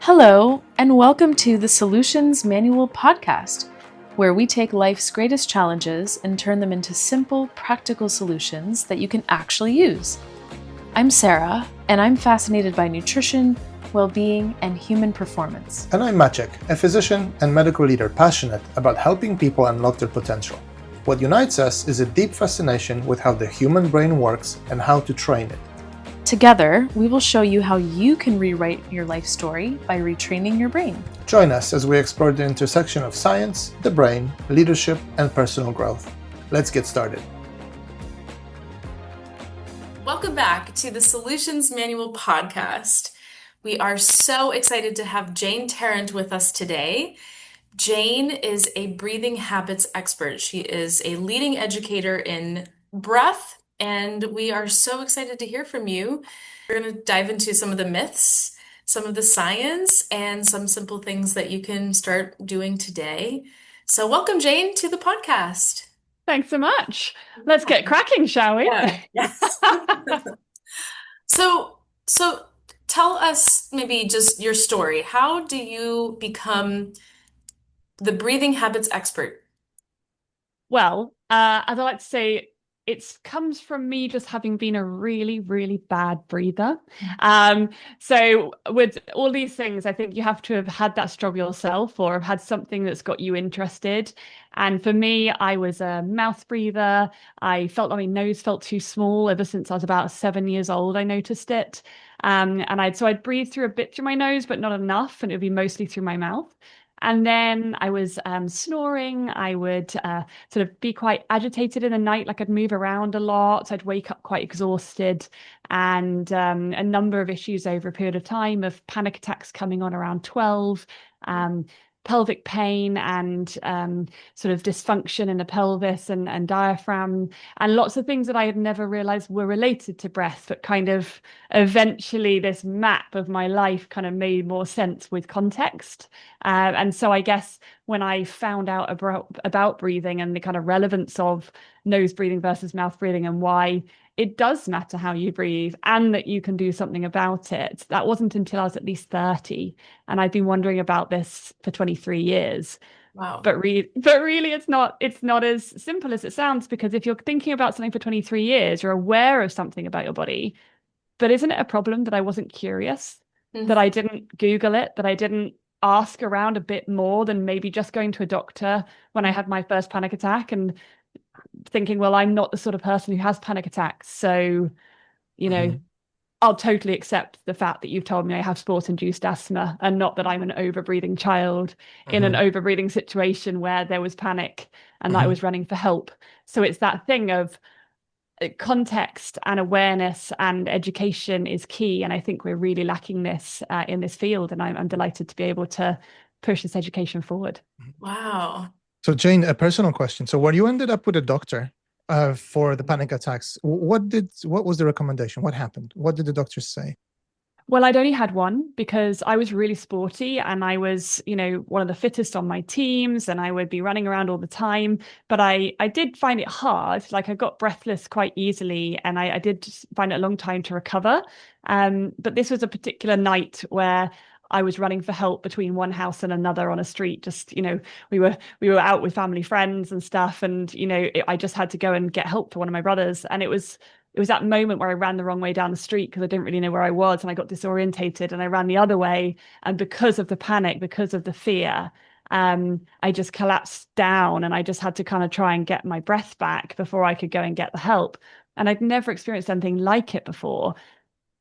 Hello, and welcome to the Solutions Manual podcast, where we take life's greatest challenges and turn them into simple, practical solutions that you can actually use. I'm Sarah, and I'm fascinated by nutrition, well-being, and human performance. And I'm Maciek, a physician and medical leader passionate about helping people unlock their potential. What unites us is a deep fascination with how the human brain works and how to train it. Together, we will show you how you can rewrite your life story by retraining your brain. Join us as we explore the intersection of science, the brain, leadership, and personal growth. Let's get started. Welcome back to the Solutions Manual podcast. We are so excited to have Jane Tarrant with us today. Jane is a breathing habits expert. She is a leading educator in breath, and we are so excited to hear from you. We're going to dive into some of the myths, some of the science, and some simple things that you can start doing today. So welcome, Jane, to the podcast. Thanks so much. Let's get cracking, shall we? Yeah. Yes. So tell us maybe just your story. How do you become the breathing habits expert? Well, as I like to say, it comes from me just having been a really, really bad breather. So with all these things, I think you have to have had that struggle yourself or have had something that's got you interested. And for me, I was a mouth breather. I felt like my nose felt too small ever since I was about 7 years old. I noticed it. And I'd breathe through a bit through my nose, but not enough. And it would be mostly through my mouth. And then I was snoring. I would sort of be quite agitated in the night, like I'd move around a lot. I'd wake up quite exhausted, and a number of issues over a period of time of panic attacks coming on around 12, pelvic pain and sort of dysfunction in the pelvis and diaphragm, and lots of things that I had never realized were related to breath, but kind of eventually this map of my life kind of made more sense with context. And so I guess when I found out about breathing and the kind of relevance of nose breathing versus mouth breathing and why it does matter how you breathe and that you can do something about it, that wasn't until I was at least 30. And I've been wondering about this for 23 years. Wow. But really it's not as simple as it sounds, because if you're thinking about something for 23 years, you're aware of something about your body. But isn't it a problem that I wasn't curious, that I didn't Google it, that I didn't ask around a bit more than maybe just going to a doctor when I had my first panic attack and thinking, well, I'm not the sort of person who has panic attacks. So, I'll totally accept the fact that you've told me I have sport-induced asthma and not that I'm an over-breathing child in an over-breathing situation where there was panic and that I was running for help. So it's that thing of context and awareness and education is key. And I think we're really lacking this in this field. And I'm delighted to be able to push this education forward. Wow. So Jane, a personal question. So when you ended up with a doctor for the panic attacks, what was the recommendation? What happened? What did the doctors say? Well, I'd only had one because I was really sporty and I was, one of the fittest on my teams and I would be running around all the time. But I did find it hard. Like I got breathless quite easily and I did find it a long time to recover. But this was a particular night where I was running for help between one house and another on a street. Just, we were out with family friends and stuff. And, I just had to go and get help for one of my brothers. And it was that moment where I ran the wrong way down the street because I didn't really know where I was and I got disorientated and I ran the other way. And because of the panic, because of the fear, I just collapsed down and I just had to kind of try and get my breath back before I could go and get the help. And I'd never experienced anything like it before.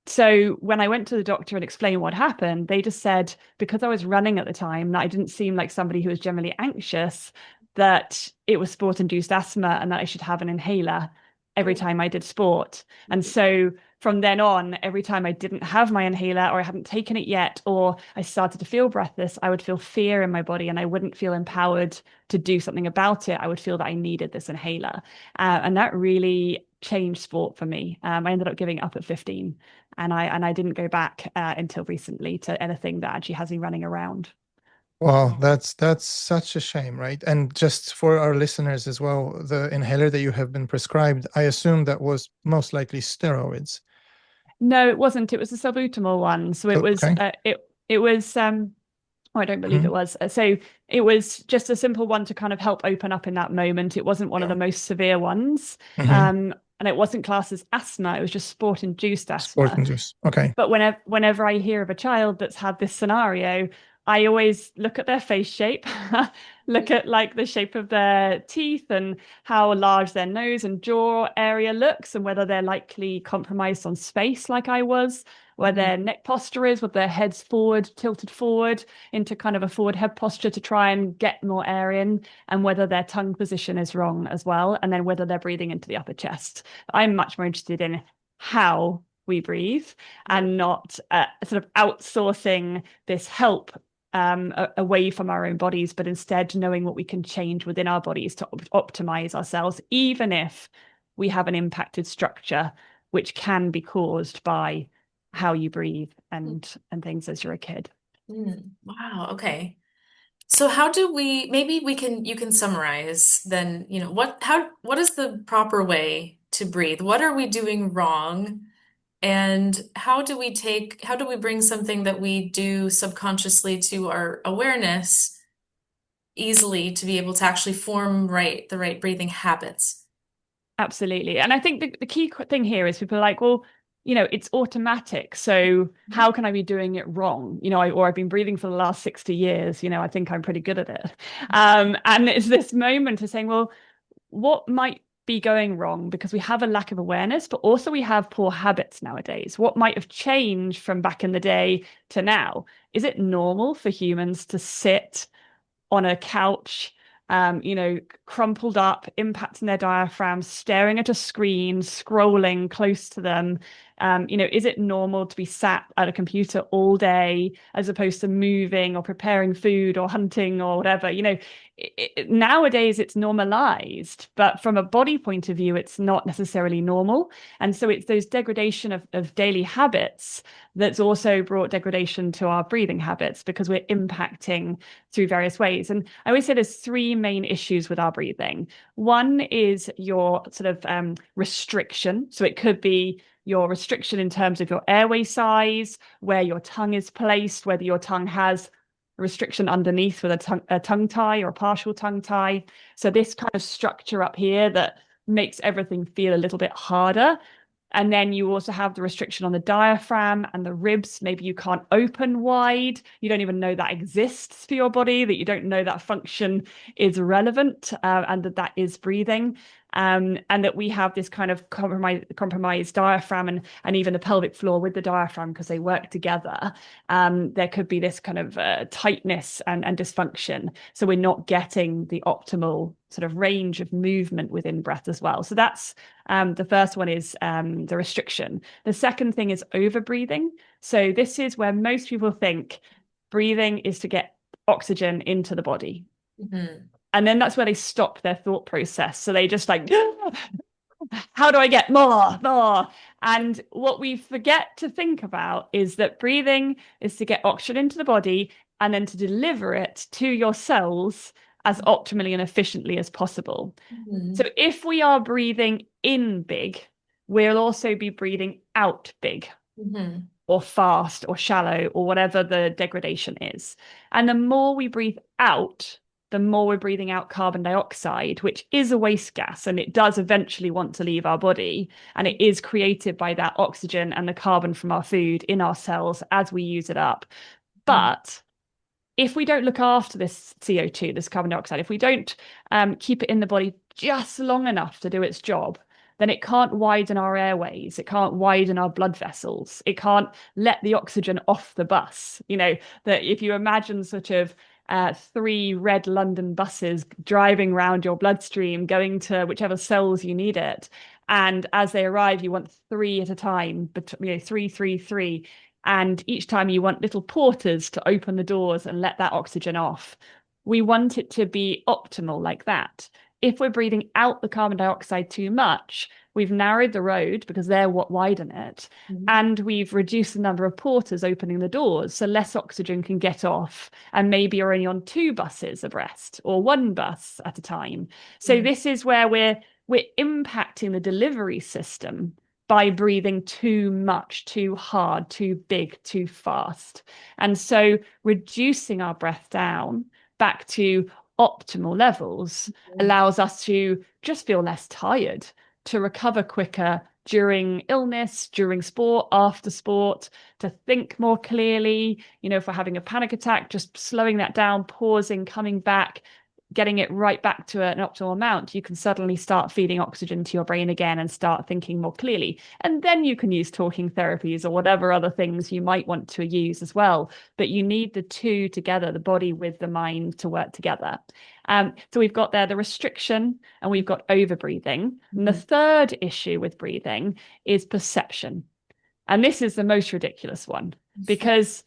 So when I went to the doctor and explained what happened, they just said, because I was running at the time, that I didn't seem like somebody who was generally anxious, that it was sport-induced asthma and that I should have an inhaler every time I did sport. And so from then on, every time I didn't have my inhaler or I hadn't taken it yet, or I started to feel breathless, I would feel fear in my body and I wouldn't feel empowered to do something about it. I would feel that I needed this inhaler. And that really changed sport for me. I ended up giving up at 15 and I didn't go back until recently to anything that actually has me running around. Well, that's such a shame, right? And just for our listeners as well, the inhaler that you have been prescribed, I assume that was most likely steroids. No, it wasn't. It was a suboptimal one. So it was Okay. It was oh, I don't believe it Hmm. was. So it was just a simple one to kind of help open up in that moment. It wasn't one of Yeah. the most severe ones. Hmm. And it wasn't classed as asthma, it was just sport-induced Sport asthma. induced. Okay. But whenever I hear of a child that's had this scenario, I always look at their face shape, look at like the shape of their teeth and how large their nose and jaw area looks, and whether they're likely compromised on space, like I was, where their Mhm. neck posture is, with their heads forward, tilted forward into kind of a forward head posture to try and get more air in, and whether their tongue position is wrong as well, and then whether they're breathing into the upper chest. I'm much more interested in how we breathe and not sort of outsourcing this help away from our own bodies, but instead knowing what we can change within our bodies to optimize ourselves, even if we have an impacted structure, which can be caused by how you breathe and things as you're a kid. Wow, okay. So how do we, maybe we can, you can summarize then, what is the proper way to breathe? What are we doing wrong? And how do we bring something that we do subconsciously to our awareness easily to be able to actually form the right breathing habits? Absolutely. And I think the key thing here is people are like, well, it's automatic. So how can I be doing it wrong? Or I've been breathing for the last 60 years, I think I'm pretty good at it. And it's this moment of saying, well, what might be going wrong because we have a lack of awareness, but also we have poor habits nowadays. What might have changed from back in the day to now? Is it normal for humans to sit on a couch, crumpled up, impacting their diaphragm, staring at a screen, scrolling close to them? Is it normal to be sat at a computer all day as opposed to moving or preparing food or hunting or whatever? Nowadays it's normalized, but from a body point of view, it's not necessarily normal. And so it's those degradation of daily habits that's also brought degradation to our breathing habits because we're impacting through various ways. And I always say there's three main issues with our breathing. One is your sort of restriction. So it could be your restriction in terms of your airway size, where your tongue is placed, whether your tongue has a restriction underneath with a tongue tie or a partial tongue tie. So this kind of structure up here that makes everything feel a little bit harder. And then you also have the restriction on the diaphragm and the ribs. Maybe you can't open wide. You don't even know that exists for your body, that you don't know that function is relevant and that is breathing. And that we have this kind of compromised diaphragm and even the pelvic floor with the diaphragm because they work together. There could be this kind of tightness and dysfunction. So we're not getting the optimal sort of range of movement within breath as well. So that's the first one is the restriction. The second thing is overbreathing. So this is where most people think breathing is to get oxygen into the body. Mhm. And then that's where they stop their thought process. So they just like, how do I get more, more? And what we forget to think about is that breathing is to get oxygen into the body and then to deliver it to your cells as optimally and efficiently as possible. So Mhm. if we are breathing in big, we'll also be breathing out big Mhm. or fast or shallow or whatever the degradation is. And the more we breathe out, the more we're breathing out carbon dioxide, which is a waste gas and it does eventually want to leave our body. And it is created by that oxygen and the carbon from our food in our cells as we use it up. Mhm. But if we don't look after this CO2, this carbon dioxide, if we don't keep it in the body just long enough to do its job, then it can't widen our airways. It can't widen our blood vessels. It can't let the oxygen off the bus. That if you imagine sort of three red London buses driving around your bloodstream, going to whichever cells you need it. And as they arrive, you want three at a time, but three, three, three. And each time you want little porters to open the doors and let that oxygen off. We want it to be optimal like that. If we're breathing out the carbon dioxide too much, we've narrowed the road because they're what widen it. Mhm. And we've reduced the number of porters opening the doors so less oxygen can get off. And maybe you're only on two buses abreast or one bus at a time. So Mhm. this is where we're impacting the delivery system by breathing too much, too hard, too big, too fast. And so reducing our breath down back to optimal levels allows us to just feel less tired, to recover quicker during illness, during sport, after sport, to think more clearly. If we're having a panic attack, just slowing that down, pausing, coming back, getting it right back to an optimal amount, you can suddenly start feeding oxygen to your brain again and start thinking more clearly. And then you can use talking therapies or whatever other things you might want to use as well. But you need the two together, the body with the mind, to work together. So we've got there the restriction and we've got over breathing. And the third issue with breathing is perception. And this is the most ridiculous one because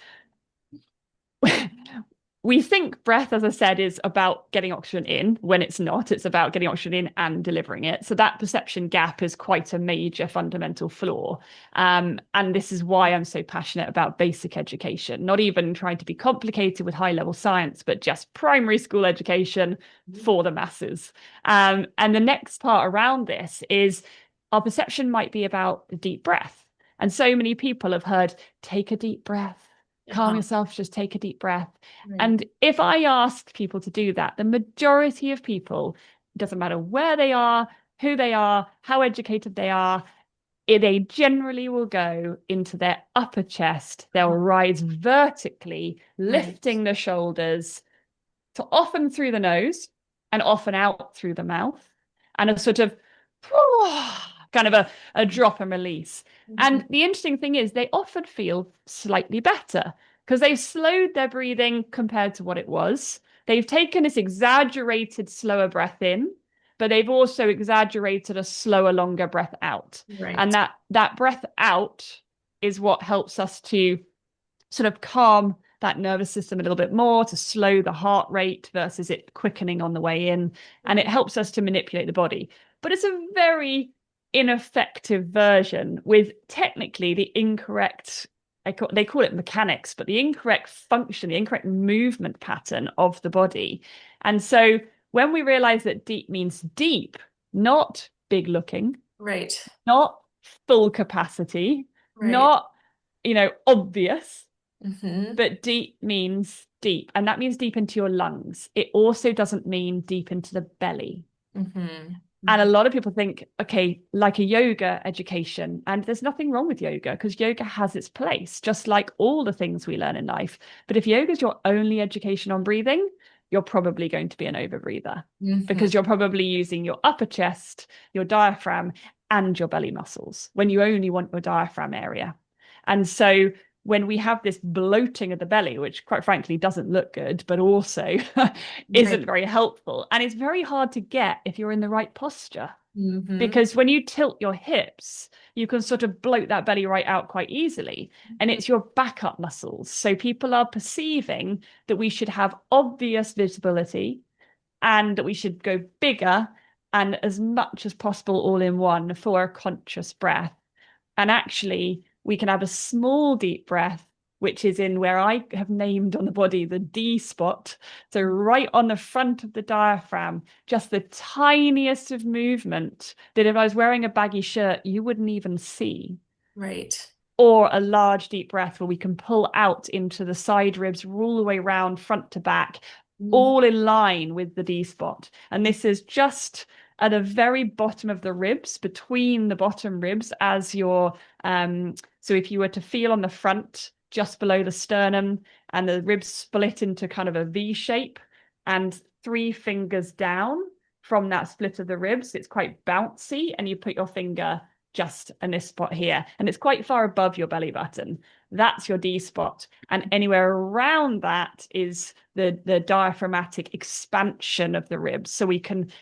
we think breath, as I said, is about getting oxygen in when it's not. It's about getting oxygen in and delivering it. So that perception gap is quite a major fundamental flaw. And this is why I'm so passionate about basic education, not even trying to be complicated with high level science, but just primary school education for the masses. And the next part around this is our perception might be about the deep breath. And so many people have heard, take a deep breath. Calm yourself, just take a deep breath. Right. And if I ask people to do that, the majority of people, it doesn't matter where they are, who they are, how educated they are, they generally will go into their upper chest. They'll rise vertically, lifting the shoulders, so often through the nose and often out through the mouth, and a sort of kind of a drop and release. And the interesting thing is they often feel slightly better because they've slowed their breathing compared to what it was. They've taken this exaggerated, slower breath in, but they've also exaggerated a slower, longer breath out. Right. And that breath out is what helps us to sort of calm that nervous system a little bit more, to slow the heart rate versus it quickening on the way in. And it helps us to manipulate the body. But it's a very ineffective version with technically the incorrect, they call it mechanics, but the incorrect function, the incorrect movement pattern of the body. And so when we realize that deep means deep, not big looking, right, not full capacity, right, not, obvious, but deep means deep. And that means deep into your lungs. It also doesn't mean deep into the belly. And a lot of people think, okay, like a yoga education, and there's nothing wrong with yoga because yoga has its place, just like all the things we learn in life. But if yoga is your only education on breathing, you're probably going to be an overbreather because you're probably using your upper chest, your diaphragm, and your belly muscles when you only want your diaphragm area. And so when we have this bloating of the belly, which quite frankly doesn't look good, but also isn't very helpful. And it's very hard to get if you're in the right posture. Because when you tilt your hips, you can sort of bloat that belly right out quite easily. And it's your backup muscles. So people are perceiving that we should have obvious visibility and that we should go bigger and as much as possible all in one for a conscious breath. And actually, we can have a small deep breath, which is in where I have named on the body the D spot. So right on the front of the diaphragm, just the tiniest of movement that if I was wearing a baggy shirt, you wouldn't even see. Right. Or a large deep breath where we can pull out into the side ribs, all the way around front to back, all in line with the D spot. And this is just at the very bottom of the ribs, between the bottom ribs, as your so if you were to feel on the front, just below the sternum, and the ribs split into kind of a V shape, and 3 fingers down from that split of the ribs, it's quite bouncy, and you put your finger just in this spot here, and it's quite far above your belly button. That's your D spot. And anywhere around that is the diaphragmatic expansion of the ribs. So we can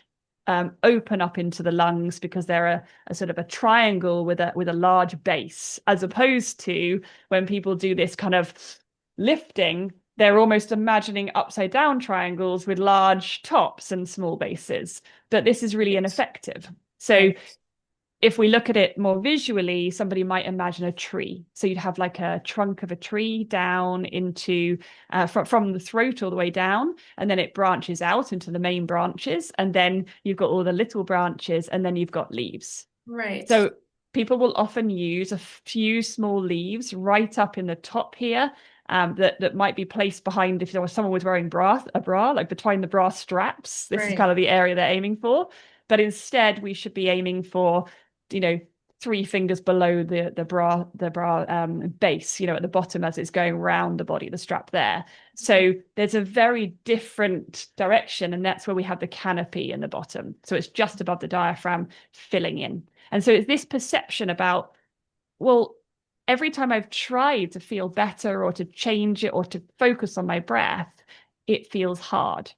open up into the lungs because they're a sort of a triangle with a large base, as opposed to when people do this kind of lifting, they're almost imagining upside down triangles with large tops and small bases. But this is really ineffective. So if we look at it more visually, somebody might imagine a tree. So you'd have like a trunk of a tree down into from the throat all the way down, and then it branches out into the main branches, and then you've got all the little branches, and then you've got leaves. Right. So people will often use a few small leaves right up in the top here, that might be placed behind, if there was someone was wearing a bra, like between the bra straps. This is Right. kind of the area they're aiming for. But instead, we should be aiming for, you know, 3 fingers below the bra base, at the bottom as it's going round the body, the strap there. So there's a very different direction, and that's where we have the canopy in the bottom. So it's just above the diaphragm, filling in. And so it's this perception about, well, every time I've tried to feel better or to change it or to focus on my breath, it feels hard.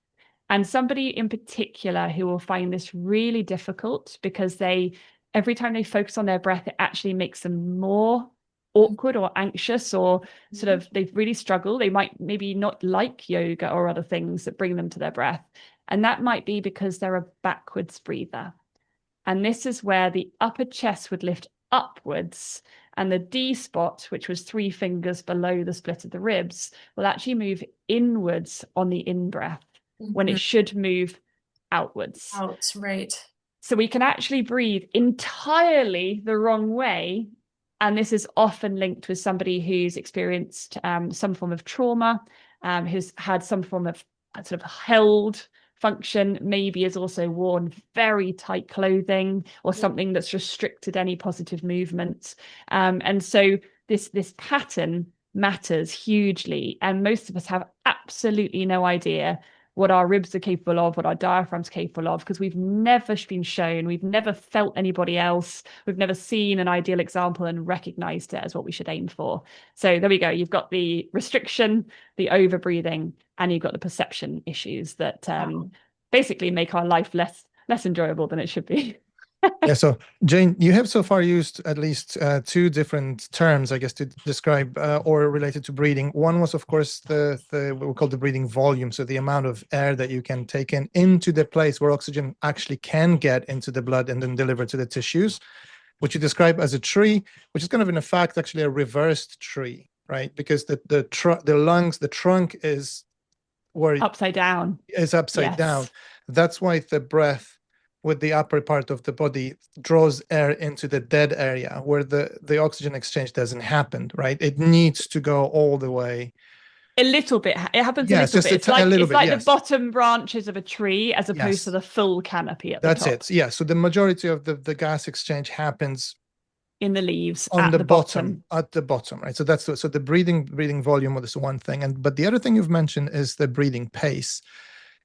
And somebody in particular who will find this really difficult because every time they focus on their breath, it actually makes them more awkward or anxious, or sort of they really struggle. They might maybe not like yoga or other things that bring them to their breath. And that might be because they're a backwards breather. And this is where the upper chest would lift upwards, and the D spot, which was 3 fingers below the split of the ribs, will actually move inwards on the in breath when it should move outwards. Out, right. So we can actually breathe entirely the wrong way. And this is often linked with somebody who's experienced some form of trauma, who's had some form of sort of held function, maybe has also worn very tight clothing or something that's restricted any positive movements. And so this pattern matters hugely. And most of us have absolutely no idea what our ribs are capable of, what our diaphragm's capable of, because we've never been shown, we've never felt anybody else, we've never seen an ideal example and recognized it as what we should aim for. So there we go. You've got the restriction, the over breathing, and you've got the perception issues that basically make our life less enjoyable than it should be. Yeah, so Jane, you have so far used at least two different terms, I guess, to describe or related to breathing. One was, of course, the what we call the breathing volume, so the amount of air that you can take in into the place where oxygen actually can get into the blood and then deliver to the tissues, which you describe as a tree, which is kind of in fact actually a reversed tree, right? Because the lungs, the trunk is where upside down. is upside Yes. down. That's why the breath with the upper part of the body draws air into the dead area where the oxygen exchange doesn't happen, right? It needs to go all the way. A little bit. It happens Yes, a little just bit. a little It's bit, like yes. the bottom branches of a tree as opposed to Yes. the full canopy at the That's top. it. Yeah. So the majority of the gas exchange happens In the leaves on at the the bottom, bottom. at the bottom, right? So that's so the breathing volume is one thing, but the other thing you've mentioned is the breathing pace.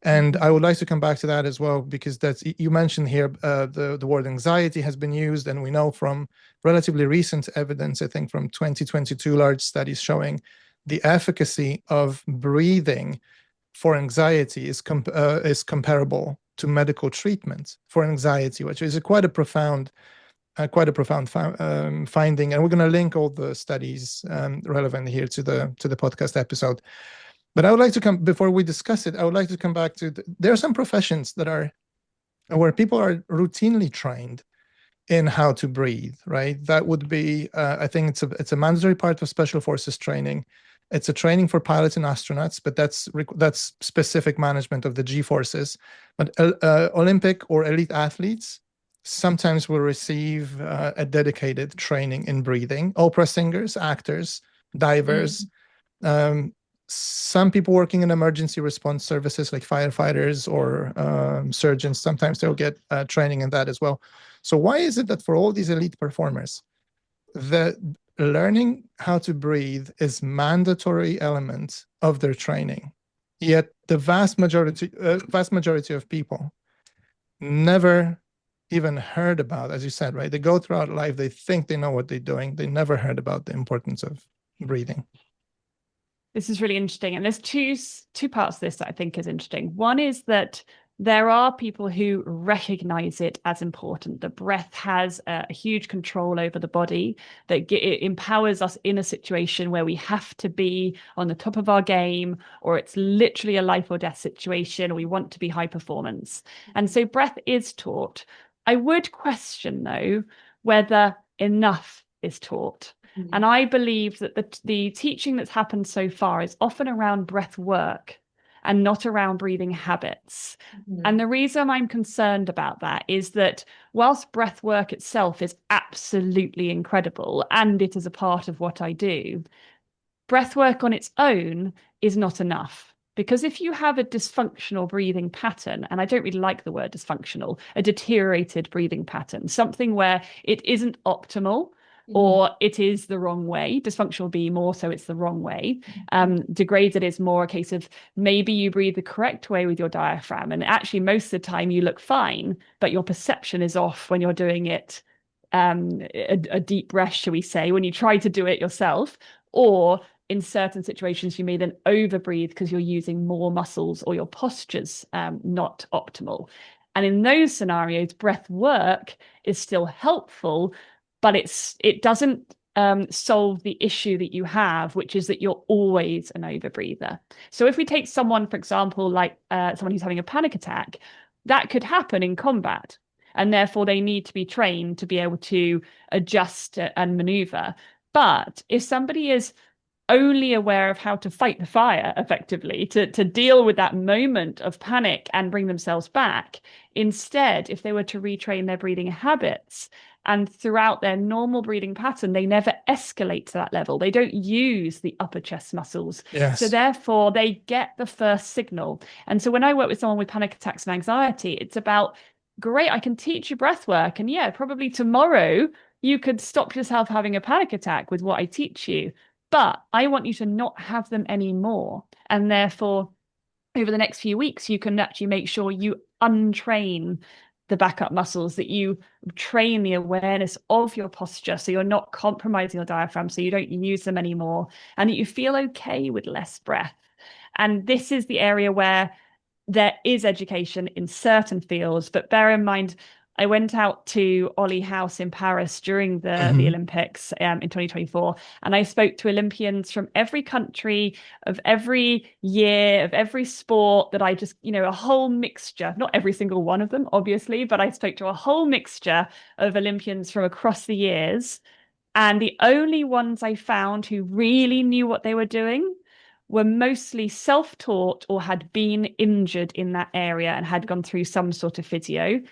And I would like to come back to that as well, because that's, you mentioned here the word anxiety has been used, and we know from relatively recent evidence, I think from 2022 large studies showing the efficacy of breathing for anxiety is comparable to medical treatment for anxiety, which is quite a profound finding. And we're going to link all the studies relevant here to the podcast episode. But I would like to come, before we discuss it, I would like to come back to there are some professions that are where people are routinely trained in how to breathe, right? That would be, I think it's a mandatory part of special forces training. It's a training for pilots and astronauts, but that's specific management of the G forces. But Olympic or elite athletes sometimes will receive a dedicated training in breathing. Opera singers, actors, divers. Some people working in emergency response services like firefighters or surgeons, sometimes they'll get training in that as well. So why is it that for all these elite performers, the learning how to breathe is mandatory element of their training, yet the vast majority of people never even heard about, as you said, right? They go throughout life, they think they know what they're doing, they never heard about the importance of breathing. This is really interesting. And there's two parts of this that I think is interesting. One is that there are people who recognize it as important. The breath has a huge control over the body, that it empowers us in a situation where we have to be on the top of our game, or it's literally a life or death situation, or we want to be high performance. And so breath is taught. I would question, though, whether enough is taught. And I believe that the teaching that's happened so far is often around breath work and not around breathing habits. Mhm. And the reason I'm concerned about that is that whilst breath work itself is absolutely incredible, and it is a part of what I do, breath work on its own is not enough. Because if you have a dysfunctional breathing pattern, and I don't really like the word dysfunctional, a deteriorated breathing pattern, something where it isn't optimal or it is the wrong way, dysfunctional would be more so it's the wrong way. Degraded is more a case of maybe you breathe the correct way with your diaphragm, and actually most of the time you look fine, but your perception is off when you're doing it a deep breath, shall we say, when you try to do it yourself, or in certain situations, you may then overbreathe because you're using more muscles or your posture's not optimal. And in those scenarios, breath work is still helpful, but it doesn't solve the issue that you have, which is that you're always an overbreather. So if we take someone, for example, like someone who's having a panic attack, that could happen in combat. And therefore, they need to be trained to be able to adjust and maneuver. But if somebody is only aware of how to fight the fire effectively, to deal with that moment of panic and bring themselves back. Instead, if they were to retrain their breathing habits and throughout their normal breathing pattern, they never escalate to that level. They don't use the upper chest muscles. Yes. So therefore, they get the first signal. And so when I work with someone with panic attacks and anxiety, it's about, great, I can teach you breath work. And yeah, probably tomorrow you could stop yourself having a panic attack with what I teach you. But I want you to not have them anymore. And therefore, over the next few weeks, you can actually make sure you untrain the backup muscles, that you train the awareness of your posture so you're not compromising your diaphragm, so you don't use them anymore, and that you feel okay with less breath. And this is the area where there is education in certain fields, but bear in mind, I went out to Ollie House in Paris during the Olympics in 2024, and I spoke to Olympians from every country, of every year, of every sport, that I just, a whole mixture, not every single one of them, obviously, but I spoke to a whole mixture of Olympians from across the years. And the only ones I found who really knew what they were doing were mostly self-taught or had been injured in that area and had gone through some sort of physio.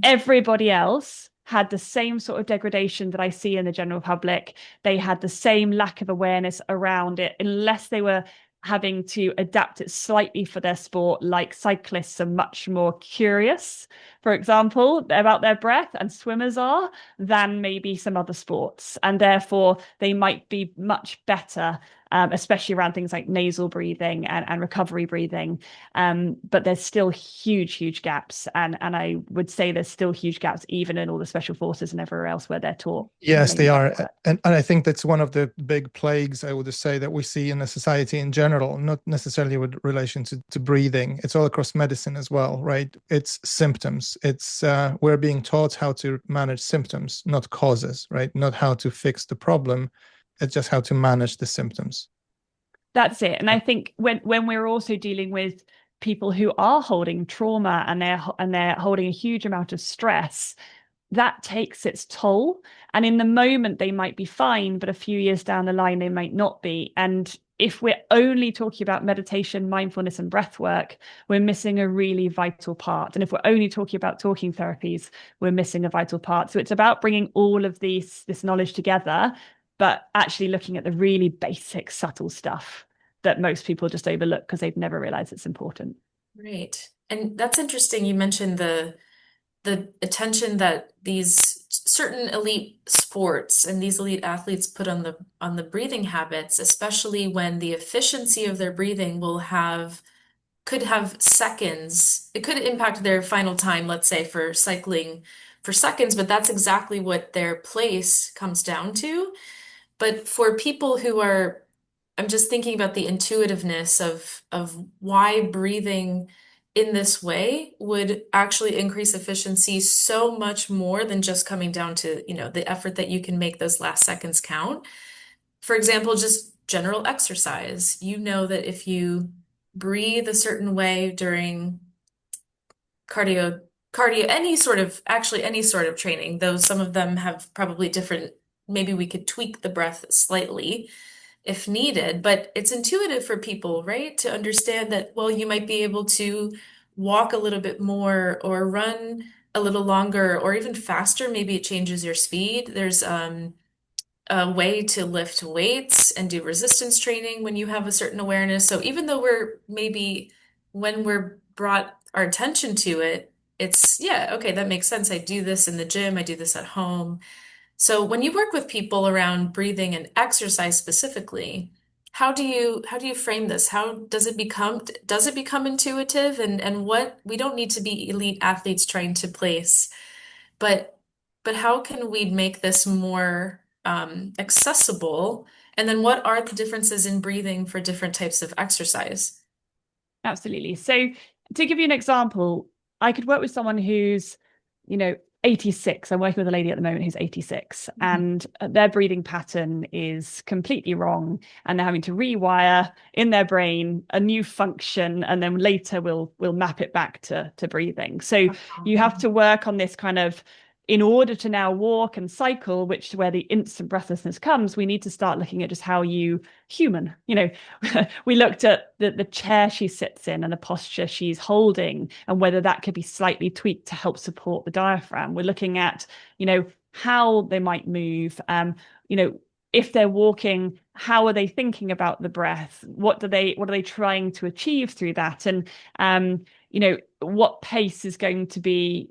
Everybody else had the same sort of degradation that I see in the general public. They had the same lack of awareness around it, unless they were having to adapt it slightly for their sport, like cyclists are much more curious, for example, about their breath, and swimmers are, than maybe some other sports. And therefore, they might be much better, especially around things like nasal breathing and recovery breathing. But there's still huge gaps. And I would say there's still huge gaps, even in all the special forces and everywhere else where they're taught. Yes, they are. And I think that's one of the big plagues, I would say, that we see in the society in general, not necessarily with relation to breathing. It's all across medicine as well, right? It's symptoms. It's we're being taught how to manage symptoms, not causes, right? Not how to fix the problem. It's just how to manage the symptoms. That's it. And I think when we're also dealing with people who are holding trauma and they're holding a huge amount of stress, that takes its toll. And in the moment, they might be fine, but a few years down the line, they might not be. And if we're only talking about meditation, mindfulness, and breath work, we're missing a really vital part. And if we're only talking about talking therapies, we're missing a vital part. So it's about bringing all of this knowledge together, but actually looking at the really basic, subtle stuff that most people just overlook because they've never realized it's important. Right. And that's interesting. You mentioned the attention that these certain elite sports and these elite athletes put on the breathing habits, especially when the efficiency of their breathing could have seconds. It could impact their final time, let's say, for cycling for seconds, but that's exactly what their place comes down to. But for people who are, I'm just thinking about the intuitiveness of why breathing in this way would actually increase efficiency so much more than just coming down to, the effort that you can make those last seconds count. For example, just general exercise. You know that if you breathe a certain way during cardio, any sort of training, though some of them have probably different, maybe we could tweak the breath slightly. if needed. But it's intuitive for people, right? To understand that, well, you might be able to walk a little bit more or run a little longer or even faster. Maybe it changes your speed. There's a way to lift weights and do resistance training when you have a certain awareness. So even though we're maybe when we're brought our attention to it, it's yeah, okay, that makes sense. I do this in the gym, I do this at home. So when you work with people around breathing and exercise specifically, how do you frame this? How does it become intuitive and what we don't need to be elite athletes trying to place, but how can we make this more accessible? And then what are the differences in breathing for different types of exercise? Absolutely. So to give you an example, I could work with someone who's, you know, 86. I'm working with a lady at the moment who's 86, Mhm. and their breathing pattern is completely wrong, and they're having to rewire in their brain a new function, and then later we'll map it back to breathing. So you have to work on this kind of, in order to now walk and cycle, which where the instant breathlessness comes, we need to start looking at just how you human, we looked at the chair she sits in and the posture she's holding and whether that could be slightly tweaked to help support the diaphragm. We're looking at, how they might move, you know, if they're walking, how are they thinking about the breath? What are they trying to achieve through that? And what pace is going to be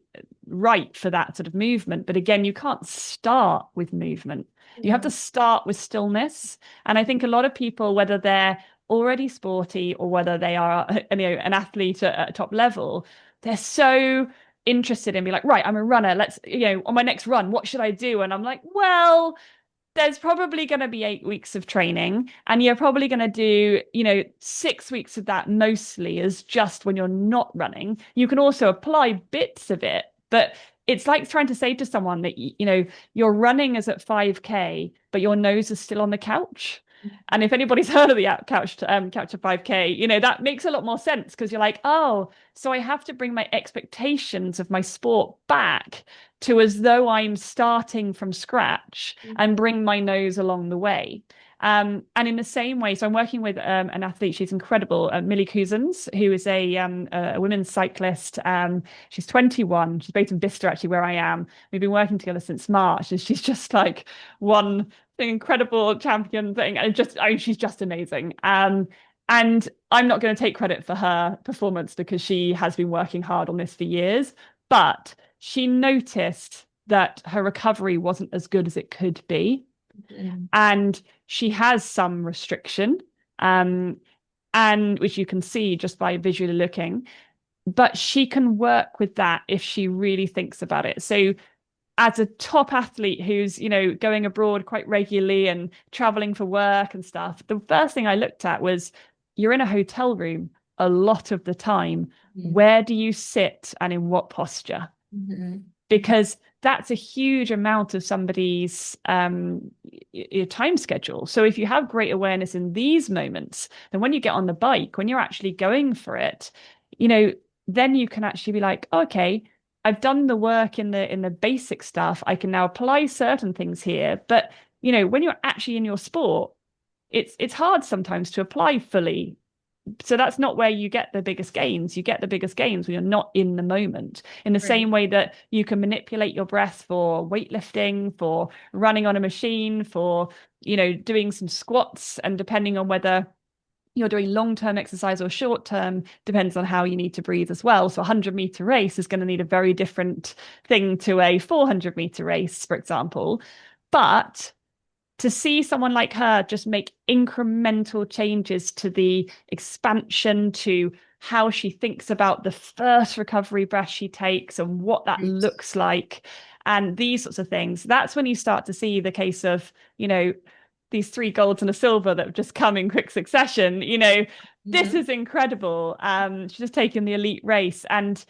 right for that sort of movement? But again, you can't start with movement. You have Yeah. to start with stillness. And I think a lot of people, whether they're already sporty or whether they are, an athlete at a top level, they're so interested in be like, right, I'm a runner. Let's, on my next run, what should I do? And I'm like, well, there's probably going to be 8 weeks of training, and you're probably going to do 6 weeks of that mostly as just when you're not running. You can also apply bits of it, but it's like trying to say to someone that you're running as at 5K but your nose is still on the couch. And if anybody's heard of the couch to 5K, that makes a lot more sense, because you're like, oh, so I have to bring my expectations of my sport back to as though I'm starting from scratch and Mhm. bring my nose along the way. And in the same way, so I'm working with an athlete. She's incredible, Millie Cousins, who is a women's cyclist. She's 21. She's based in Bicester, actually, where I am. We've been working together since March, and she's just like won the incredible champion thing. And she's just amazing. And I'm not going to take credit for her performance because she has been working hard on this for years. But she noticed that her recovery wasn't as good as it could be. Mhm. And she has some restriction, um, and which you can see just by visually looking. But she can work with that if she really thinks about it. So as a top athlete who's, going abroad quite regularly and traveling for work and stuff, the first thing I looked at was, you're in a hotel room a lot of the time. Mhm. Where do you sit and in what posture? Mhm. Because that's a huge amount of somebody's time schedule. So if you have great awareness in these moments, then when you get on the bike, when you're actually going for it, then you can actually be like, okay, I've done the work in the basic stuff. I can now apply certain things here. But when you're actually in your sport, it's hard sometimes to apply fully. So that's not where you get the biggest gains. You get the biggest gains when you're not in the moment. In the Right. same way that you can manipulate your breath for weightlifting, for running on a machine, for, doing some squats, and depending on whether you're doing long-term exercise or short-term, depends on how you need to breathe as well. So a 100-meter race is going to need a very different thing to a 400-meter race, for example. But to see someone like her just make incremental changes to the expansion, to how she thinks about the first recovery breath she takes and what that looks like, and these sorts of things, that's when you start to see the case of, these 3 golds and a silver that have just come in quick succession. This Mhm. is incredible. She's just taken the elite race, and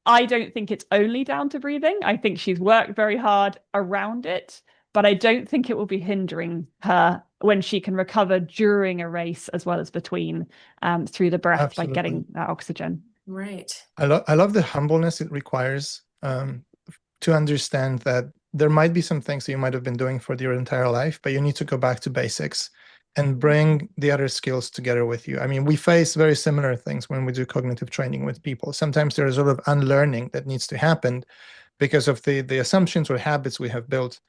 I don't think it's only down to breathing. I think she's worked very hard around it, but I don't think it will be hindering her when she can recover during a race as well as between, through the breath by Absolutely. getting that oxygen. Right. I love the humbleness it requires to understand that there might be some things that you might have been doing for your entire life, but you need to go back to basics and bring the other skills together with you. I mean, we face very similar things when we do cognitive training with people. Sometimes there is a lot of unlearning that needs to happen because of the assumptions or habits we have built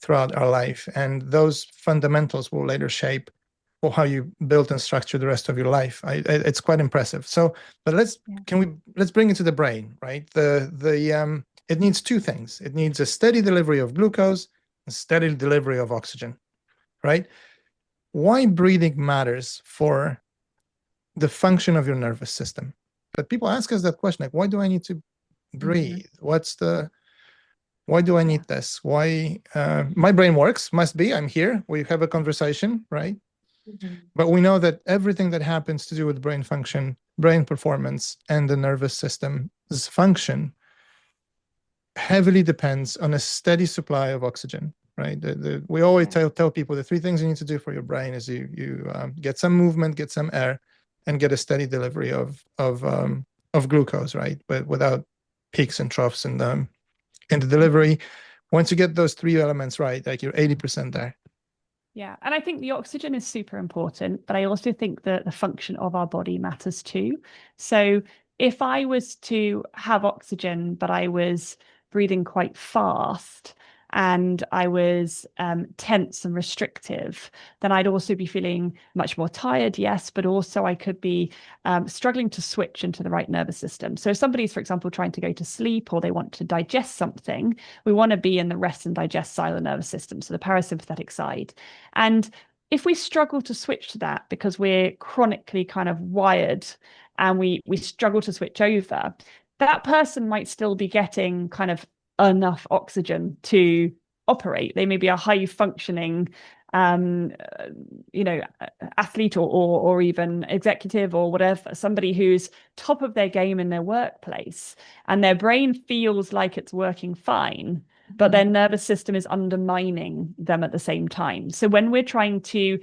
throughout our life. And those fundamentals will later shape how you build and structure the rest of your life. It's quite impressive. So, but let's bring it to the brain, right? It needs two things. It needs a steady delivery of glucose and steady delivery of oxygen, right? Why breathing matters for the function of your nervous system. But people ask us that question, like, why do I need to breathe? Why do I need this? Why? My brain works, must be, I'm here, we have a conversation, right? But we know that everything that happens to do with brain function, brain performance, and the nervous system's function heavily depends on a steady supply of oxygen, right? We always tell people the three things you need to do for your brain is you get some movement, get some air, and get a steady delivery of glucose, right? But without peaks and troughs in the delivery. Once you get those three elements right, like you're 80% there. Yeah, and I think the oxygen is super important, but I also think that the function of our body matters too. So if I was to have oxygen, but I was breathing quite fast and I was tense and restrictive, then I'd also be feeling much more tired, yes, but also I could be struggling to switch into the right nervous system. So if somebody's, for example, trying to go to sleep or they want to digest something, we want to be in the rest and digest side of the nervous system, so the parasympathetic side. And if we struggle to switch to that because we're chronically kind of wired and we struggle to switch over, that person might still be getting kind of enough oxygen to operate. They may be a high functioning athlete or even executive or whatever, somebody who's top of their game in their workplace and their brain feels like it's working fine, but their nervous system is undermining them at the same time. So when we're trying to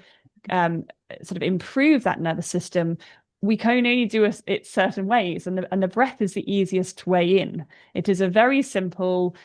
sort of improve that nervous system, we can only do it certain ways, and the breath is the easiest way in. It is a very simple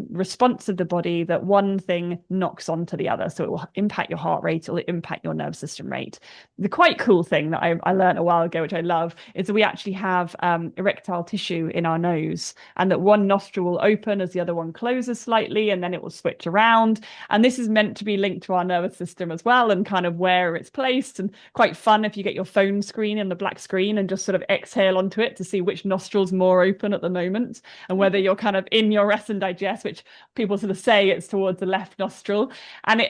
response of the body that one thing knocks onto the other. So it will impact your heart rate, it'll impact your nervous system rate. The quite cool thing that I learned a while ago, which I love, is that we actually have erectile tissue in our nose, and that one nostril will open as the other one closes slightly, and then it will switch around. And this is meant to be linked to our nervous system as well, and kind of where it's placed. And quite fun if you get your phone screen and the black screen and just sort of exhale onto it to see which nostril's more open at the moment, and whether you're kind of in your rest and digest, which people sort of say it's towards the left nostril. And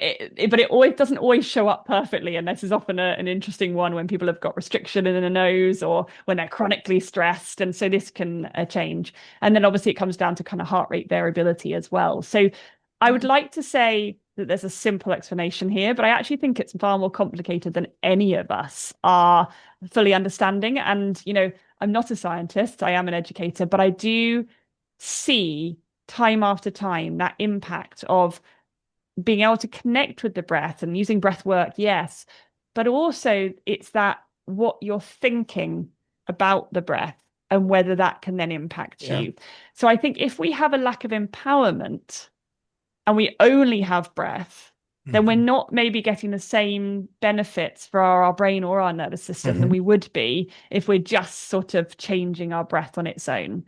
but it always doesn't always show up perfectly, and this is often an interesting one when people have got restriction in the nose or when they're chronically stressed, and so this can change. And then obviously it comes down to kind of heart rate variability as well. So I would like to say that there's a simple explanation here, but I actually think it's far more complicated than any of us are fully understanding. And, I'm not a scientist, I am an educator, but I do see time after time that impact of being able to connect with the breath and using breath work, yes, but also it's that what you're thinking about the breath and whether that can then impact you. So I think if we have a lack of empowerment and we only have breath, then we're not maybe getting the same benefits for our brain or our nervous system than we would be if we're just sort of changing our breath on its own.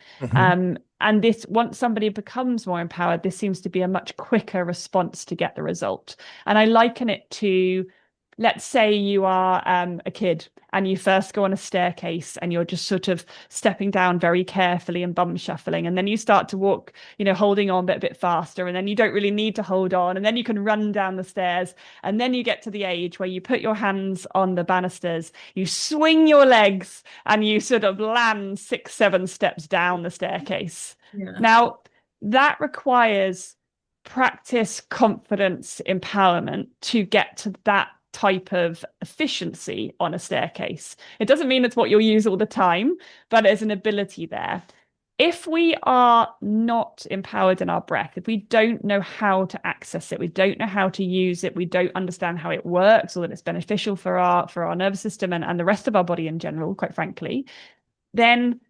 And this, once somebody becomes more empowered, this seems to be a much quicker response to get the result. And I liken it to, let's say you are a kid and you first go on a staircase and you're just sort of stepping down very carefully and bum shuffling. And then you start to walk, holding on a bit faster. And then you don't really need to hold on. And then you can run down the stairs. And then you get to the age where you put your hands on the banisters, you swing your legs and you sort of land 6-7 steps down the staircase. Now, that requires practice, confidence, empowerment to get to that type of efficiency on a staircase. It doesn't mean it's what you'll use all the time, but there's an ability there. If we are not empowered in our breath, if we don't know how to access it, we don't know how to use it, we don't understand how it works or that it's beneficial for our nervous system and the rest of our body in general, quite frankly, then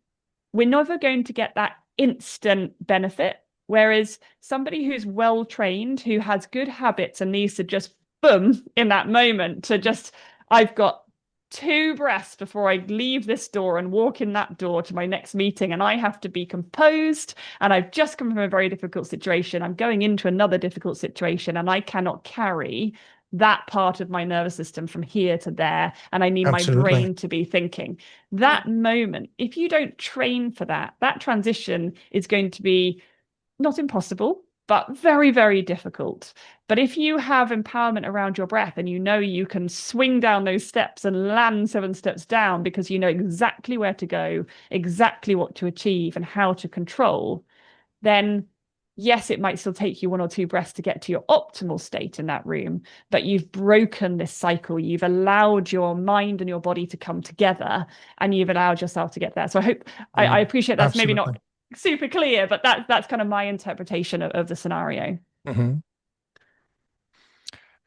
we're never going to get that instant benefit. Whereas somebody who's well trained, who has good habits and needs to just boom in that moment to just, I've got 2 breaths before I leave this door and walk in that door to my next meeting, and I have to be composed. And I've just come from a very difficult situation. I'm going into another difficult situation, and I cannot carry that part of my nervous system from here to there. And I need my Absolutely. brain to be thinking. That moment, if you don't train for that, that transition is going to be not impossible, but very, very difficult. But if you have empowerment around your breath and you know you can swing down those steps and land 7 steps down because you know exactly where to go, exactly what to achieve, and how to control, then yes, it might still take you 1 or 2 breaths to get to your optimal state in that room, but you've broken this cycle. You've allowed your mind and your body to come together, and you've allowed yourself to get there. So I hope I appreciate that's maybe Absolutely. not super clear, but that's kind of my interpretation of the scenario. Mm-hmm.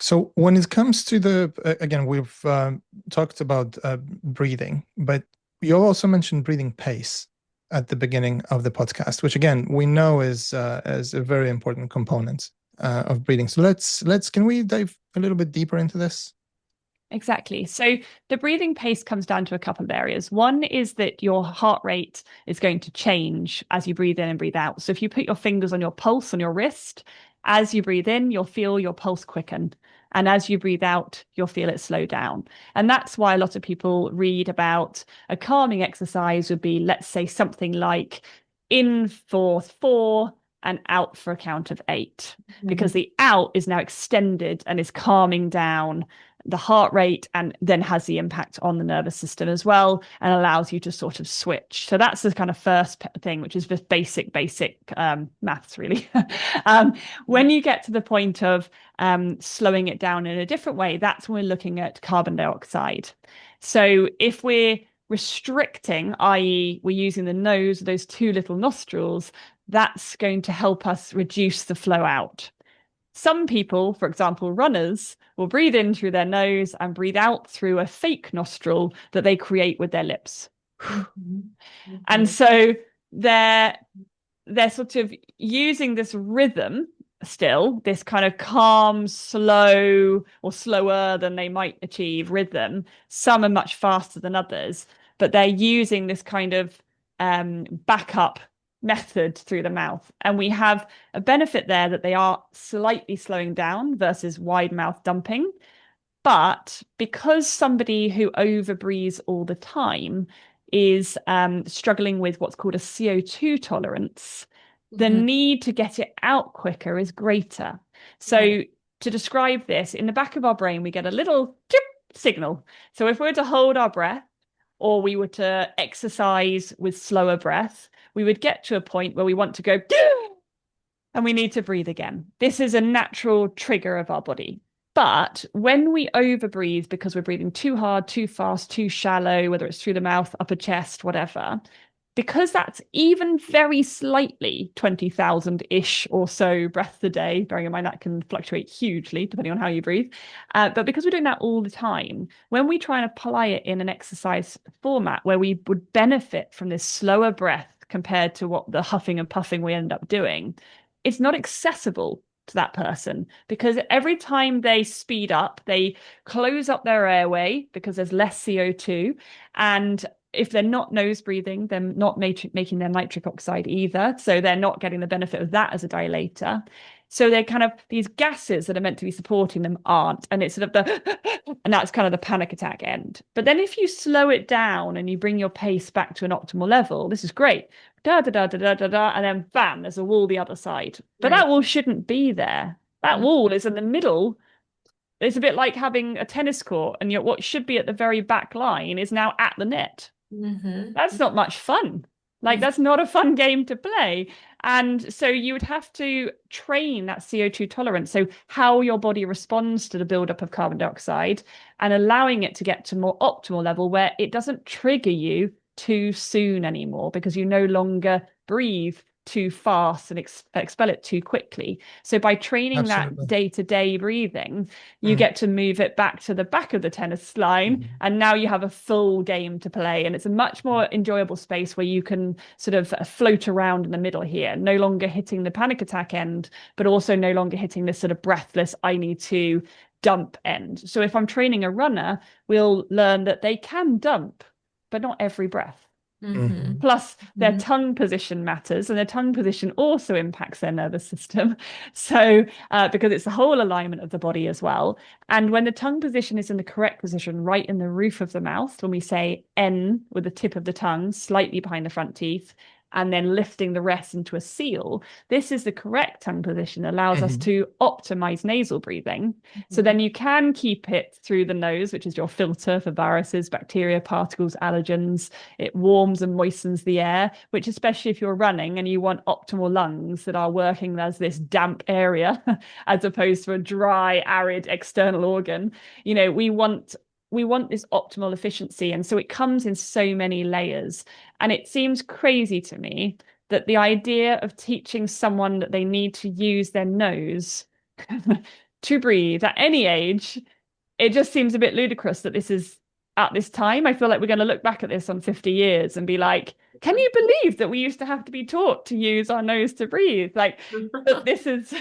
So when it comes to again, we've talked about breathing, but you also mentioned breathing pace at the beginning of the podcast, which again, we know is a very important component of breathing. So can we dive a little bit deeper into this? Exactly. So the breathing pace comes down to a couple of areas. One is that your heart rate is going to change as you breathe in and breathe out. So if you put your fingers on your pulse on your wrist, as you breathe in, you'll feel your pulse quicken. And as you breathe out, you'll feel it slow down. And that's why a lot of people read about a calming exercise would be, let's say, something like in for 4 and out for a count of 8, because the out is now extended and is calming down the heart rate, and then has the impact on the nervous system as well, and allows you to sort of switch. So that's the kind of first thing, which is just basic maths, really. When you get to the point of slowing it down in a different way, that's when we're looking at carbon dioxide. So if we're restricting, i.e., we're using the nose, those 2 little nostrils, that's going to help us reduce the flow out. Some people, for example, runners, will breathe in through their nose and breathe out through a fake nostril that they create with their lips. And so they're sort of using this rhythm still, this kind of calm, slow, or slower than they might achieve rhythm. Some are much faster than others, but they're using this kind of backup method through the mouth. And we have a benefit there that they are slightly slowing down versus wide mouth dumping. But because somebody who overbreathes all the time is struggling with what's called a CO2 tolerance, the need to get it out quicker is greater. So to describe this, in the back of our brain, we get a little signal. So if we were to hold our breath, or we were to exercise with slower breath, we would get to a point where we want to go and we need to breathe again. This is a natural trigger of our body. But when we overbreathe because we're breathing too hard, too fast, too shallow, whether it's through the mouth, upper chest, whatever, because that's even very slightly 20,000-ish or so breaths a day, bearing in mind that can fluctuate hugely depending on how you breathe. But because we're doing that all the time, when we try and apply it in an exercise format where we would benefit from this slower breath compared to what the huffing and puffing we end up doing, it's not accessible to that person, because every time they speed up, they close up their airway because there's less CO2. And if they're not nose breathing, they're not making their nitric oxide either. So they're not getting the benefit of that as a dilator. So they're kind of, these gases that are meant to be supporting them aren't. And it's sort of and that's kind of the panic attack end. But then if you slow it down and you bring your pace back to an optimal level, this is great. Da da da da da da da, and then bam, there's a wall the other side. But that wall shouldn't be there. That wall is in the middle. It's a bit like having a tennis court, and what should be at the very back line is now at the net. That's not much fun. Like, that's not a fun game to play. And so you would have to train that CO2 tolerance. So how your body responds to the buildup of carbon dioxide, and allowing it to get to more optimal level where it doesn't trigger you too soon anymore, because you no longer breathe too fast and expel it too quickly. So by training that day-to-day breathing, you get to move it back to the back of the tennis line, and now you have a full game to play, and it's a much more enjoyable space where you can sort of float around in the middle here, no longer hitting the panic attack end, but also no longer hitting this sort of breathless, I need to dump end. So if I'm training a runner, we'll learn that they can dump, but not every breath. Mm-hmm. Plus, their Mm-hmm. tongue position matters, and their tongue position also impacts their nervous system. So, because it's the whole alignment of the body as well. And when the tongue position is in the correct position, right in the roof of the mouth, when we say N with the tip of the tongue slightly behind the front teeth, and then lifting the rest into a seal, this is the correct tongue position, allows us to optimize nasal breathing. So then you can keep it through the nose, which is your filter for viruses, bacteria, particles, allergens. It warms and moistens the air, which, especially if you're running and you want optimal lungs that are working as this damp area as opposed to a dry, arid external organ, we want this optimal efficiency. And so it comes in so many layers. And it seems crazy to me that the idea of teaching someone that they need to use their nose to breathe at any age, it just seems a bit ludicrous that this is at this time. I feel like we're going to look back at this on 50 years and be like, can you believe that we used to have to be taught to use our nose to breathe? Like, that this is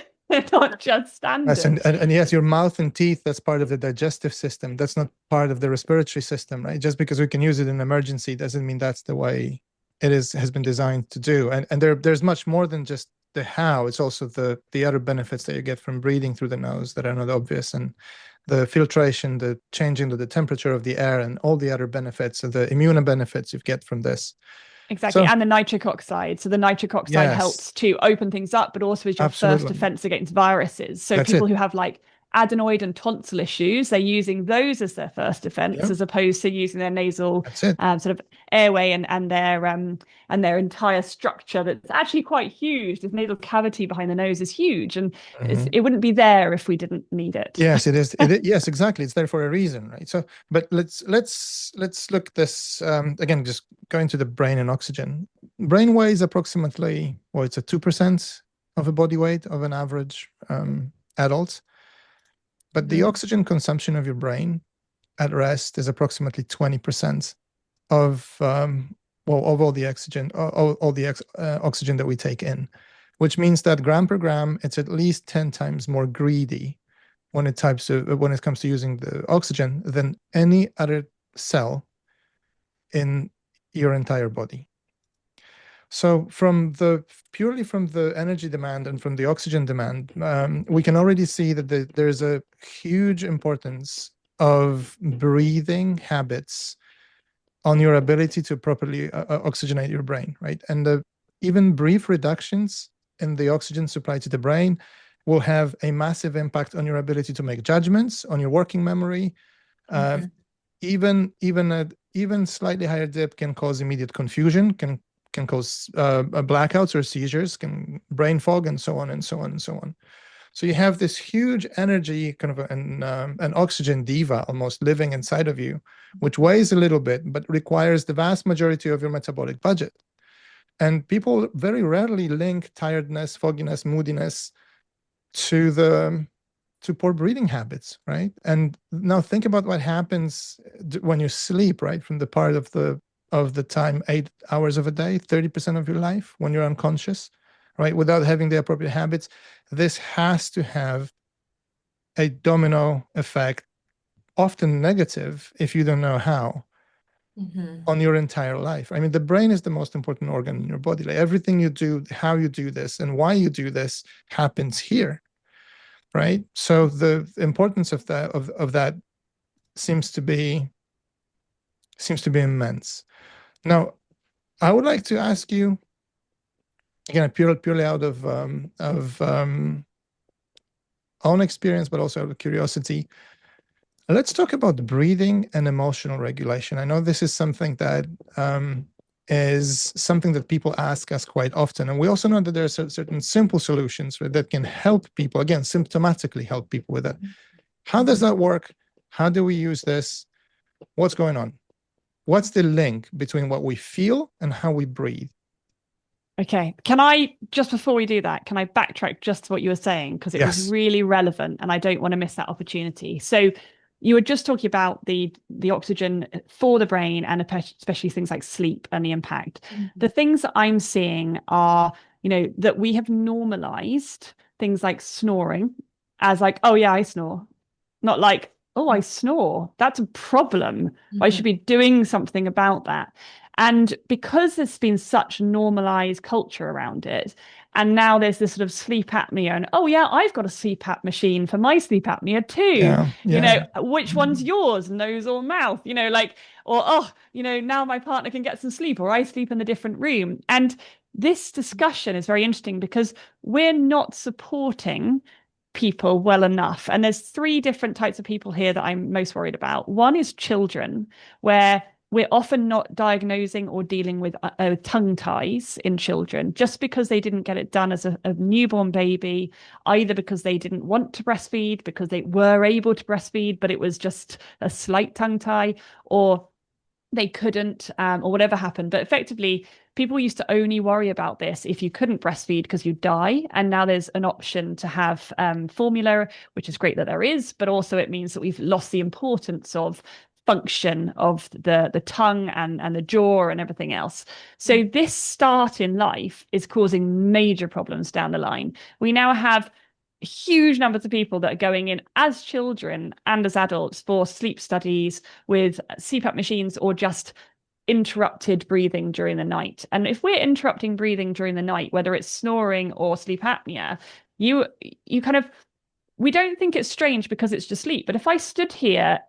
not just Yes, standard. and yes, your mouth and teeth, that's part of the digestive system. That's not part of the respiratory system, right? Just because we can use it in emergency doesn't mean that's the way it has been designed to do. And there's much more than just the how. It's also the other benefits that you get from breathing through the nose that are not obvious, and the filtration, the changing of the temperature of the air, and all the other benefits, and the immune benefits you get from this. Exactly. So And the nitric oxide. So the nitric oxide yes, helps to open things up, but also is your first absolutely. defense against viruses. So That's people it. who have like adenoid and tonsil issues, they're using those as their first defense, Yeah, as opposed to using their nasal that's it. sort of airway and their entire structure that's actually quite huge. This nasal cavity behind the nose is huge, and it wouldn't be there if we didn't need it. Yes, it is. Yes, exactly. It's there for a reason, right? So, but let's look this again. Just going to the brain and oxygen. Brain weighs approximately, well, it's a 2% of a body weight of an average adult. But the oxygen consumption of your brain at rest is approximately 20% of of all the oxygen, oxygen that we take in, which means that gram per gram, it's at least 10 times more greedy when it comes to using the oxygen than any other cell in your entire body. So purely from the energy demand and from the oxygen demand, we can already see that there's a huge importance of breathing habits on your ability to properly oxygenate your brain, right? And even brief reductions in the oxygen supply to the brain will have a massive impact on your ability to make judgments, on your working memory. Even slightly higher dip can cause immediate confusion, can cause blackouts or seizures, can brain fog, and so on and so on and so on. So you have this huge energy, kind of an oxygen diva almost living inside of you, which weighs a little bit, but requires the vast majority of your metabolic budget. And people very rarely link tiredness, fogginess, moodiness to poor breathing habits, right? And now think about what happens when you sleep, right? From the part of the time, 8 hours of a day, 30% of your life, when you're unconscious, right? Without having the appropriate habits, this has to have a domino effect, often negative if you don't know how, on your entire life. I mean, the brain is the most important organ in your body. Like everything you do, how you do this, and why you do this happens here, right? So the importance of that seems to be immense. Now, I would like to ask you again, purely out of own experience, but also out of curiosity. Let's talk about breathing and emotional regulation. I know this is something that is something that people ask us quite often, and we also know that there are certain simple solutions that can help people, again, symptomatically help people with that. How does that work? How do we use this? What's going on? What's the link between what we feel and how we breathe? Okay. Can I, just before we do that, can I backtrack just to what you were saying? Because it was Yes. really relevant and I don't want to miss that opportunity. So you were just talking about the oxygen for the brain and especially things like sleep and the impact. The things that I'm seeing are, that we have normalized things like snoring as like, oh yeah, I snore. not like, oh, I snore. That's a problem. I Mhm. should be doing something about that. And because there's been such normalized culture around it, and now there's this sort of sleep apnea, and oh, yeah, I've got a CPAP machine for my sleep apnea too. Yeah, You yeah. know, which one's yours, nose or mouth? You know, like, or oh, you know, now my partner can get some sleep, or I sleep in a different room. And this discussion is very interesting because we're not supporting people well enough. And there's three different types of people here that I'm most worried about. One is children, where we're often not diagnosing or dealing with tongue ties in children just because they didn't get it done as a newborn baby, either because they didn't want to breastfeed, because they were able to breastfeed, but it was just a slight tongue tie, or they couldn't, or whatever happened. But effectively, people used to only worry about this if you couldn't breastfeed because you die. And now there's an option to have formula, which is great that there is, but also it means that we've lost the importance of function of the tongue and the jaw and everything else. So this start in life is causing major problems down the line. We now have huge numbers of people that are going in as children and as adults for sleep studies with CPAP machines or just interrupted breathing during the night. And if we're interrupting breathing during the night, whether it's snoring or sleep apnea, you kind of, we don't think it's strange because it's just sleep. But if I stood here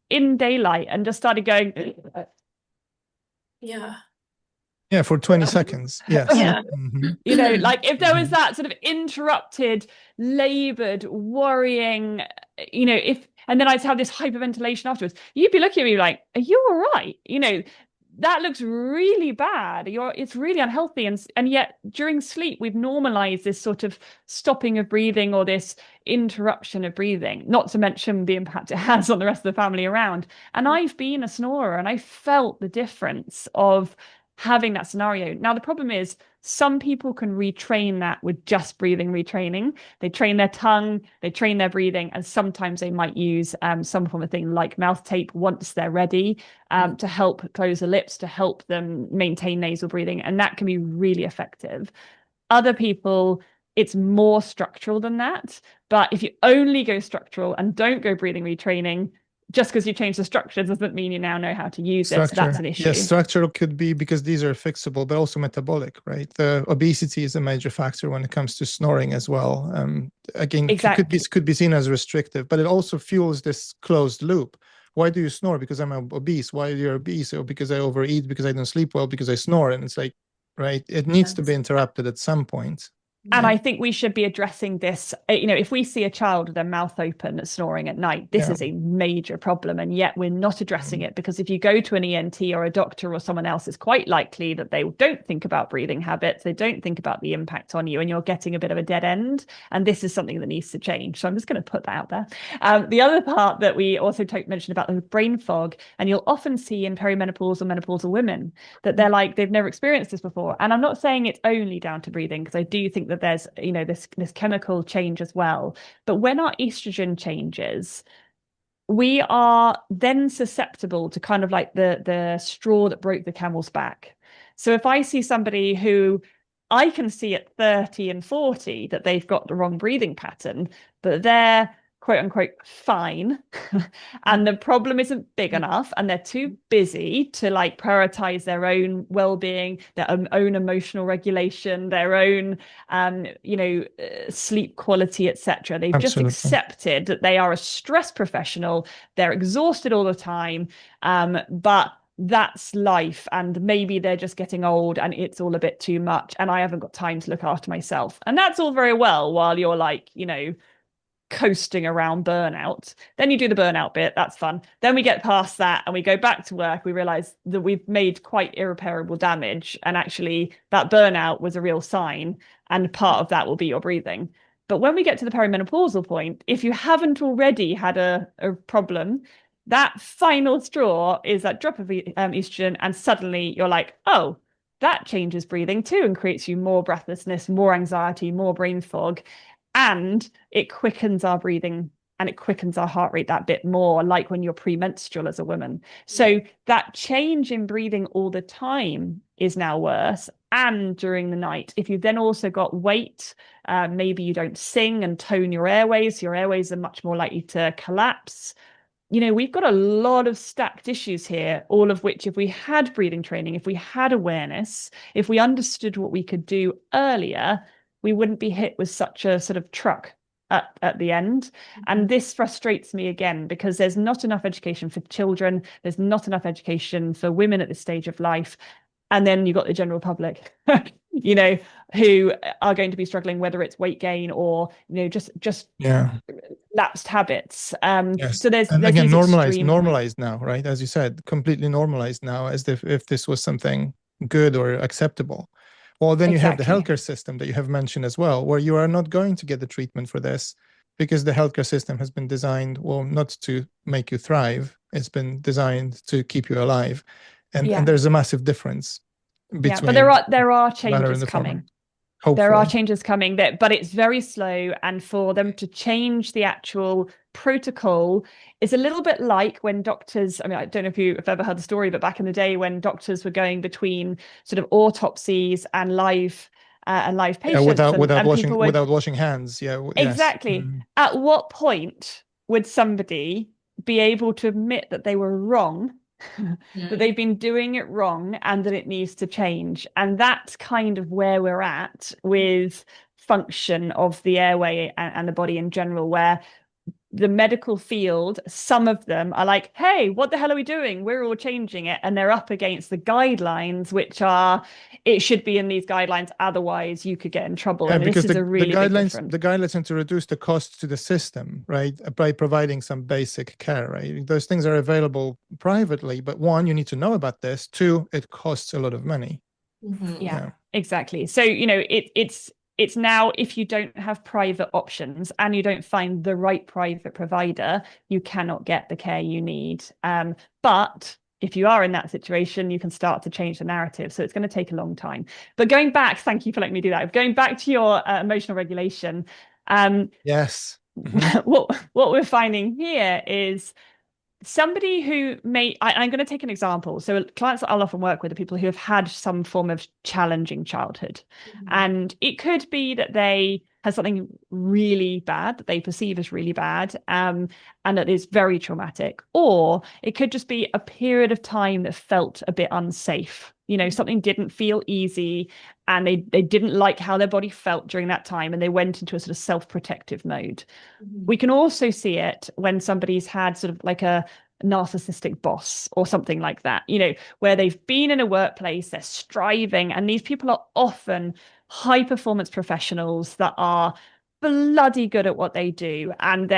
in daylight and just started going, Yeah. Yeah, for 20 seconds. Yes. Yeah. Mhm. you know, like if there was Mhm. that sort of interrupted, labored, worrying, you know, if, and then I'd have this hyperventilation afterwards, you'd be looking at me like, are you all right? You know, that looks really bad. It's really unhealthy. And yet during sleep, we've normalized this sort of stopping of breathing or this interruption of breathing, not to mention the impact it has on the rest of the family around. And I've been a snorer and I felt the difference of having that scenario. Now, the problem is some people can retrain that with just breathing retraining. They train their tongue, they train their breathing, and sometimes they might use some form of thing like mouth tape once they're ready to help close the lips, to help them maintain nasal breathing. And that can be really effective. Other people, it's more structural than that. But if you only go structural and don't go breathing retraining, just because you change the structure doesn't mean you now know how to use it. So that's Structure. an Yes, issue. structure could be because these are fixable, but also metabolic, right? The obesity is a major factor when it comes to snoring as well. Again, Exactly. could be seen as restrictive, but it also fuels this closed loop. Why do you snore? Because I'm obese. Why are you obese? Or because I overeat, because I don't sleep well, because I snore. And it's like, right, it needs to be interrupted at some point. And Right? I think we should be addressing this. You know, if we see a child with their mouth open snoring at night, this Yeah. is a major problem. And yet we're not addressing it because if you go to an ENT or a doctor or someone else, it's quite likely that they don't think about breathing habits. They don't think about the impact on you, and you're getting a bit of a dead end. And this is something that needs to change. So I'm just going to put that out there. The other part that we also mentioned about the brain fog, and you'll often see in perimenopausal, menopausal women that they're like, they've never experienced this before. And I'm not saying it's only down to breathing, because I do think that there's, you know, this chemical change as well. But when our estrogen changes, we are then susceptible to kind of like the straw that broke the camel's back. So if I see somebody who I can see at 30 and 40 that they've got the wrong breathing pattern, but they're quote unquote fine, and the problem isn't big enough, and they're too busy to like prioritize their own well-being, their own emotional regulation, their own sleep quality, etc. They've just Absolutely. accepted that they are a stress professional, they're exhausted all the time, but that's life, and maybe they're just getting old and it's all a bit too much and I haven't got time to look after myself. And that's all very well while you're like, you know, coasting around burnout. Then you do the burnout bit, that's fun. Then we get past that and we go back to work. We realize that we've made quite irreparable damage, and actually that burnout was a real sign, and part of that will be your breathing. But when we get to the perimenopausal point, if you haven't already had a problem, that final straw is that drop of estrogen, and suddenly you're like, oh, that changes breathing too and creates you more breathlessness, more anxiety, more brain fog, and it quickens our breathing and it quickens our heart rate that bit more, like when you're premenstrual as a woman. So that change in breathing all the time is now worse. And during the night, if you've then also got weight, maybe you don't sing and tone your airways are much more likely to collapse. We've got a lot of stacked issues here, all of which, if we had breathing training, if we had awareness, if we understood what we could do earlier, we wouldn't be hit with such a sort of truck at the end. And this frustrates me again, because there's not enough education for children. There's not enough education for women at this stage of life. And then you've got the general public, who are going to be struggling, whether it's weight gain or, just lapsed habits. Yes. So there's And again, these normalized now, right? As you said, completely normalized now, as if this was something good or acceptable. Well, then you have the Exactly. healthcare system that you have mentioned as well, where you are not going to get the treatment for this because the healthcare system has been designed, well, not to make you thrive. It's been designed to keep you alive. And there's a massive difference Yeah, but between there are the latter and changes the former. coming. There are Hopefully. changes coming there, but it's very slow. And for them to change the actual protocol is a little bit like when doctors, I mean, I don't know if you've ever heard the story, but back in the day when doctors were going between sort of autopsies and live Yeah, patients, and people were without washing hands. Yeah, yes. exactly. At what point would somebody be able to admit that they were wrong, that they've been doing it wrong, and that it needs to change? And that's kind of where we're at with function of the airway and the body in general, where the medical field, some of them are like, hey, what the hell are we doing? We're all changing it. And they're up against the guidelines, which are, it should be in these guidelines, otherwise you could get in trouble. Yeah, And this because is a really big difference. the guidelines tend to reduce the cost to the system, right? By providing some basic care, right? Those things are available privately, but one, you need to know about this. Two, it costs a lot of money. Yeah, exactly. So, it's now, if you don't have private options and you don't find the right private provider, you cannot get the care you need. But if you are in that situation, you can start to change the narrative. So it's going to take a long time. But going back, thank you for letting me do that. Going back to your emotional regulation, Yes. what we're finding here is somebody who I'm going to take an example. So clients that I'll often work with are people who have had some form of challenging childhood. And it could be that they had something really bad that they perceive as really bad, and that is very traumatic. Or it could just be a period of time that felt a bit unsafe. Something didn't feel easy, and they didn't like how their body felt during that time, and they went into a sort of self-protective mode. We can also see it when somebody's had sort of like a narcissistic boss or something like that, where they've been in a workplace, they're striving, and these people are often high performance professionals that are bloody good at what they do, and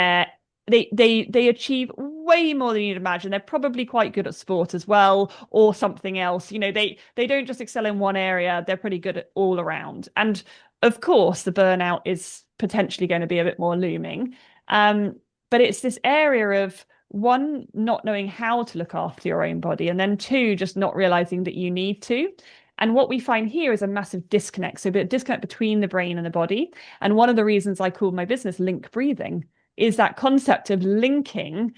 they achieve way more than you'd imagine. They're probably quite good at sport as well, or something else. They don't just excel in one area, they're pretty good at all around. And of course, the burnout is potentially going to be a bit more looming. But it's this area of, one, not knowing how to look after your own body, and then two, just not realizing that you need to. And what we find here is a massive disconnect. So a disconnect between the brain and the body. And one of the reasons I call my business Link Breathing is that concept of linking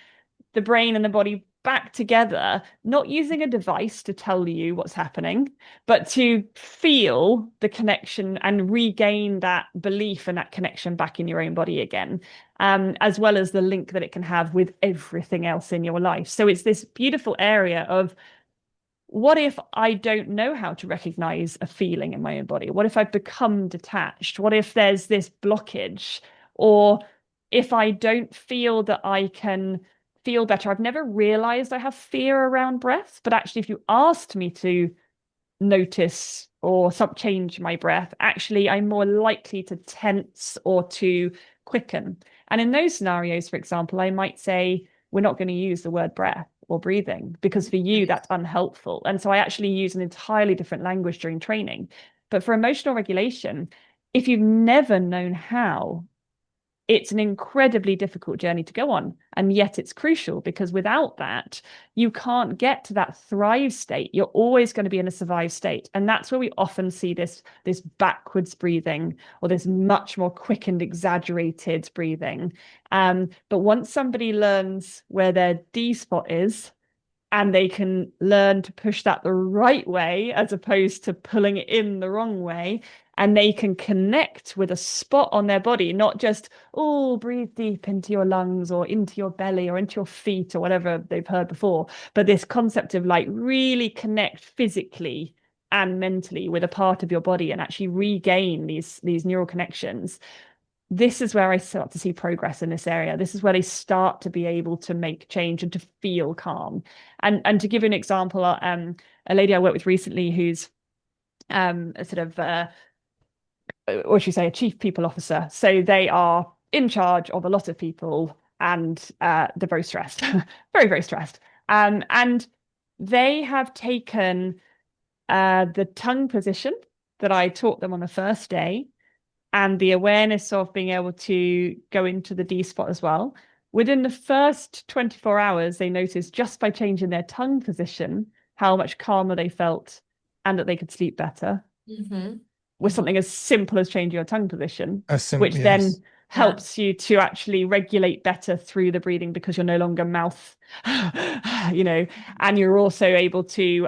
the brain and the body back together, not using a device to tell you what's happening, but to feel the connection and regain that belief and that connection back in your own body again, as well as the link that it can have with everything else in your life. So it's this beautiful area of, what if I don't know how to recognize a feeling in my own body? What if I become detached? What if there's this blockage? Or if I don't feel that I can feel better? I've never realized I have fear around breath, but actually, if you asked me to notice or change my breath, actually, I'm more likely to tense or to quicken. And in those scenarios, for example, I might say, we're not going to use the word breath or breathing, because for you, that's unhelpful. And so I actually use an entirely different language during training. But for emotional regulation, if you've never known how, it's an incredibly difficult journey to go on. And yet it's crucial, because without that, you can't get to that thrive state. You're always going to be in a survive state. And that's where we often see this backwards breathing, or this much more quickened, exaggerated breathing. But once somebody learns where their D spot is, and they can learn to push that the right way as opposed to pulling it in the wrong way, and they can connect with a spot on their body, not just, oh, breathe deep into your lungs or into your belly or into your feet or whatever they've heard before, but this concept of like really connect physically and mentally with a part of your body and actually regain these neural connections. This is where I start to see progress in this area. This is where they start to be able to make change and to feel calm. And to give you an example, a lady I worked with recently who's a sort of what should we say, a chief people officer. So they are in charge of a lot of people, and they're very stressed, very, very stressed. And they have taken the tongue position that I taught them on the first day, and the awareness of being able to go into the D spot as well. Within the first 24 hours, they noticed, just by changing their tongue position, how much calmer they felt and that they could sleep better. Mm-hmm. With something as simple as changing your tongue position, which Yes. then helps you to actually regulate better through the breathing, because you're no longer mouth, and you're also able to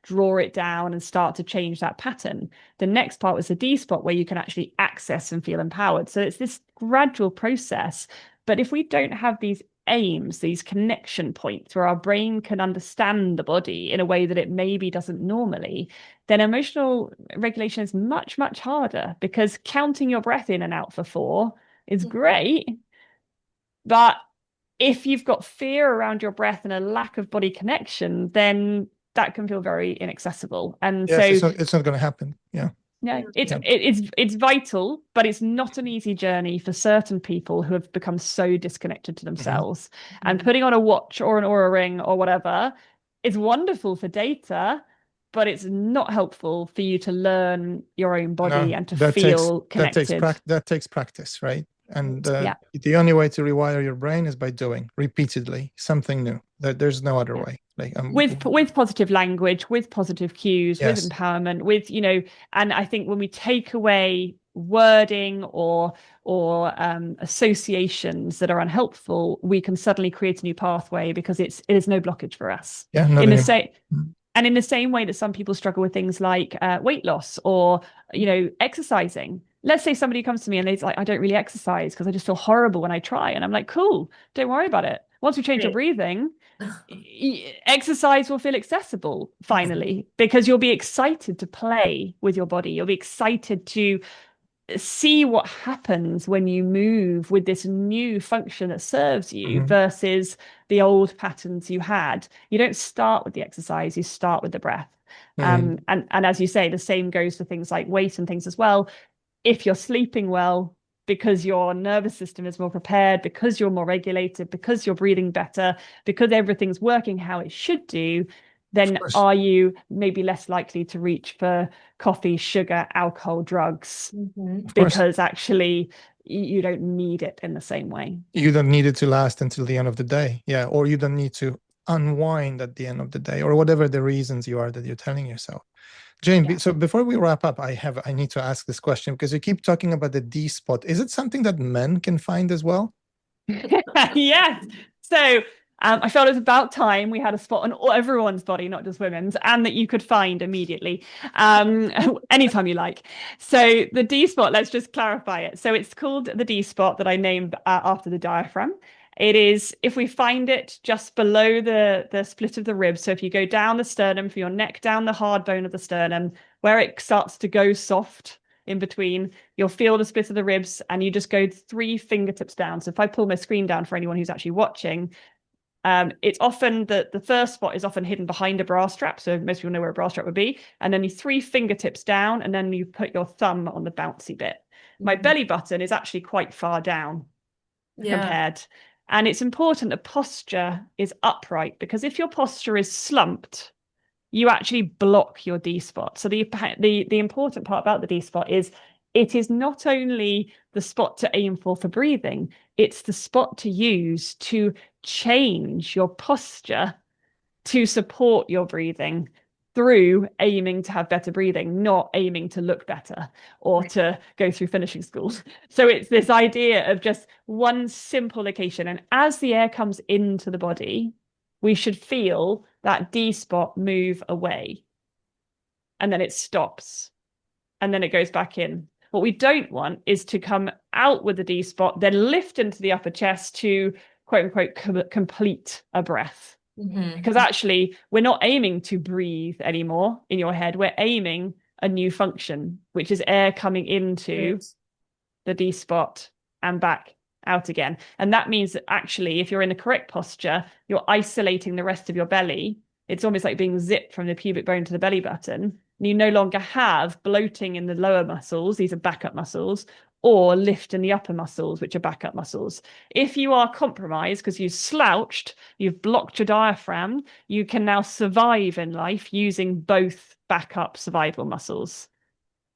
draw it down and start to change that pattern. The next part was the D spot, where you can actually access and feel empowered. So it's this gradual process. But if we don't have these aims, these connection points where our brain can understand the body in a way that it maybe doesn't normally, then emotional regulation is much, much harder, because counting your breath in and out for 4 is great. But if you've got fear around your breath and a lack of body connection, then that can feel very inaccessible. And yes, it's not going to happen. Yeah. Yeah, it's vital, but it's not an easy journey for certain people who have become so disconnected to themselves. Mm-hmm. And putting on a watch or an Oura ring or whatever is wonderful for data, but it's not helpful for you to learn your own body and to feel connected. That takes practice, right? And the only way to rewire your brain is by doing repeatedly something new. There's no other way. Like with positive language, with positive cues, with empowerment, with and I think when we take away wording or associations that are unhelpful, we can suddenly create a new pathway, because it is no blockage for us. Yeah, and in the same way that some people struggle with things like weight loss or exercising. Let's say somebody comes to me and they're like, I don't really exercise because I just feel horrible when I try. And I'm like, cool, don't worry about it. Once we change your breathing, exercise will feel accessible finally, because you'll be excited to play with your body. You'll be excited to see what happens when you move with this new function that serves you versus the old patterns you had. You don't start with the exercise, you start with the breath. And as you say, the same goes for things like weight and things as well. If you're sleeping well, because your nervous system is more prepared, because you're more regulated, because you're breathing better, because everything's working how it should do, then are you maybe less likely to reach for coffee, sugar, alcohol, drugs, because actually you don't need it in the same way. You don't need it to last until the end of the day. Yeah. Or you don't need to unwind at the end of the day, or whatever the reasons you are that you're telling yourself. Jane, so before we wrap up, I need to ask this question, because you keep talking about the D spot. Is it something that men can find as well? Yes. So I felt it was about time we had a spot on everyone's body, not just women's, and that you could find immediately, anytime you like. So the D spot, let's just clarify it. So it's called the D spot, that I named after the diaphragm. It is, if we find it just below the split of the ribs, so if you go down the sternum, from your neck down the hard bone of the sternum, where it starts to go soft in between, you'll feel the split of the ribs, and you just go 3 fingertips down. So if I pull my screen down for anyone who's actually watching, it's often the first spot is often hidden behind a bra strap. So most people know where a bra strap would be. And then you 3 fingertips down, and then you put your thumb on the bouncy bit. My belly button is actually quite far down compared. And it's important that posture is upright, because if your posture is slumped, you actually block your D spot. So the important part about the D spot is it is not only the spot to aim for breathing, it's the spot to use to change your posture to support your breathing through aiming to have better breathing, not aiming to look better or to go through finishing school. So it's this idea of just one simple location. And as the air comes into the body, we should feel that D spot move away. And then it stops. And then it goes back in. What we don't want is to come out with the D spot, then lift into the upper chest to quote unquote complete a breath. Because actually, we're not aiming to breathe anymore in your head. We're aiming a new function, which is air coming into the D spot and back out again. And that means that actually, if you're in the correct posture, you're isolating the rest of your belly. It's almost like being zipped from the pubic bone to the belly button. And you no longer have bloating in the lower muscles. These are backup muscles, or lift in the upper muscles, which are backup muscles. If you are compromised because you've slouched, you've blocked your diaphragm, you can now survive in life using both backup survival muscles.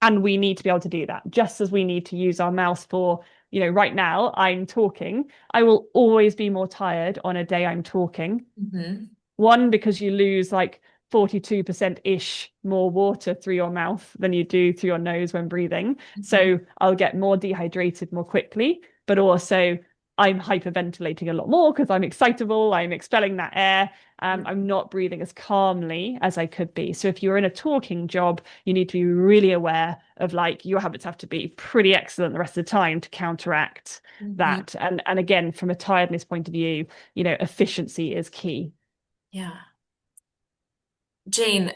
And we need to be able to do that, just as we need to use our mouth for, right now I'm talking. I will always be more tired on a day I'm talking. One, because you lose like 42%-ish more water through your mouth than you do through your nose when breathing. So I'll get more dehydrated more quickly, but also I'm hyperventilating a lot more because I'm excitable, I'm expelling that air. I'm not breathing as calmly as I could be. So if you're in a talking job, you need to be really aware of like your habits have to be pretty excellent the rest of the time to counteract that. And again, from a tiredness point of view, efficiency is key. Yeah. Jane,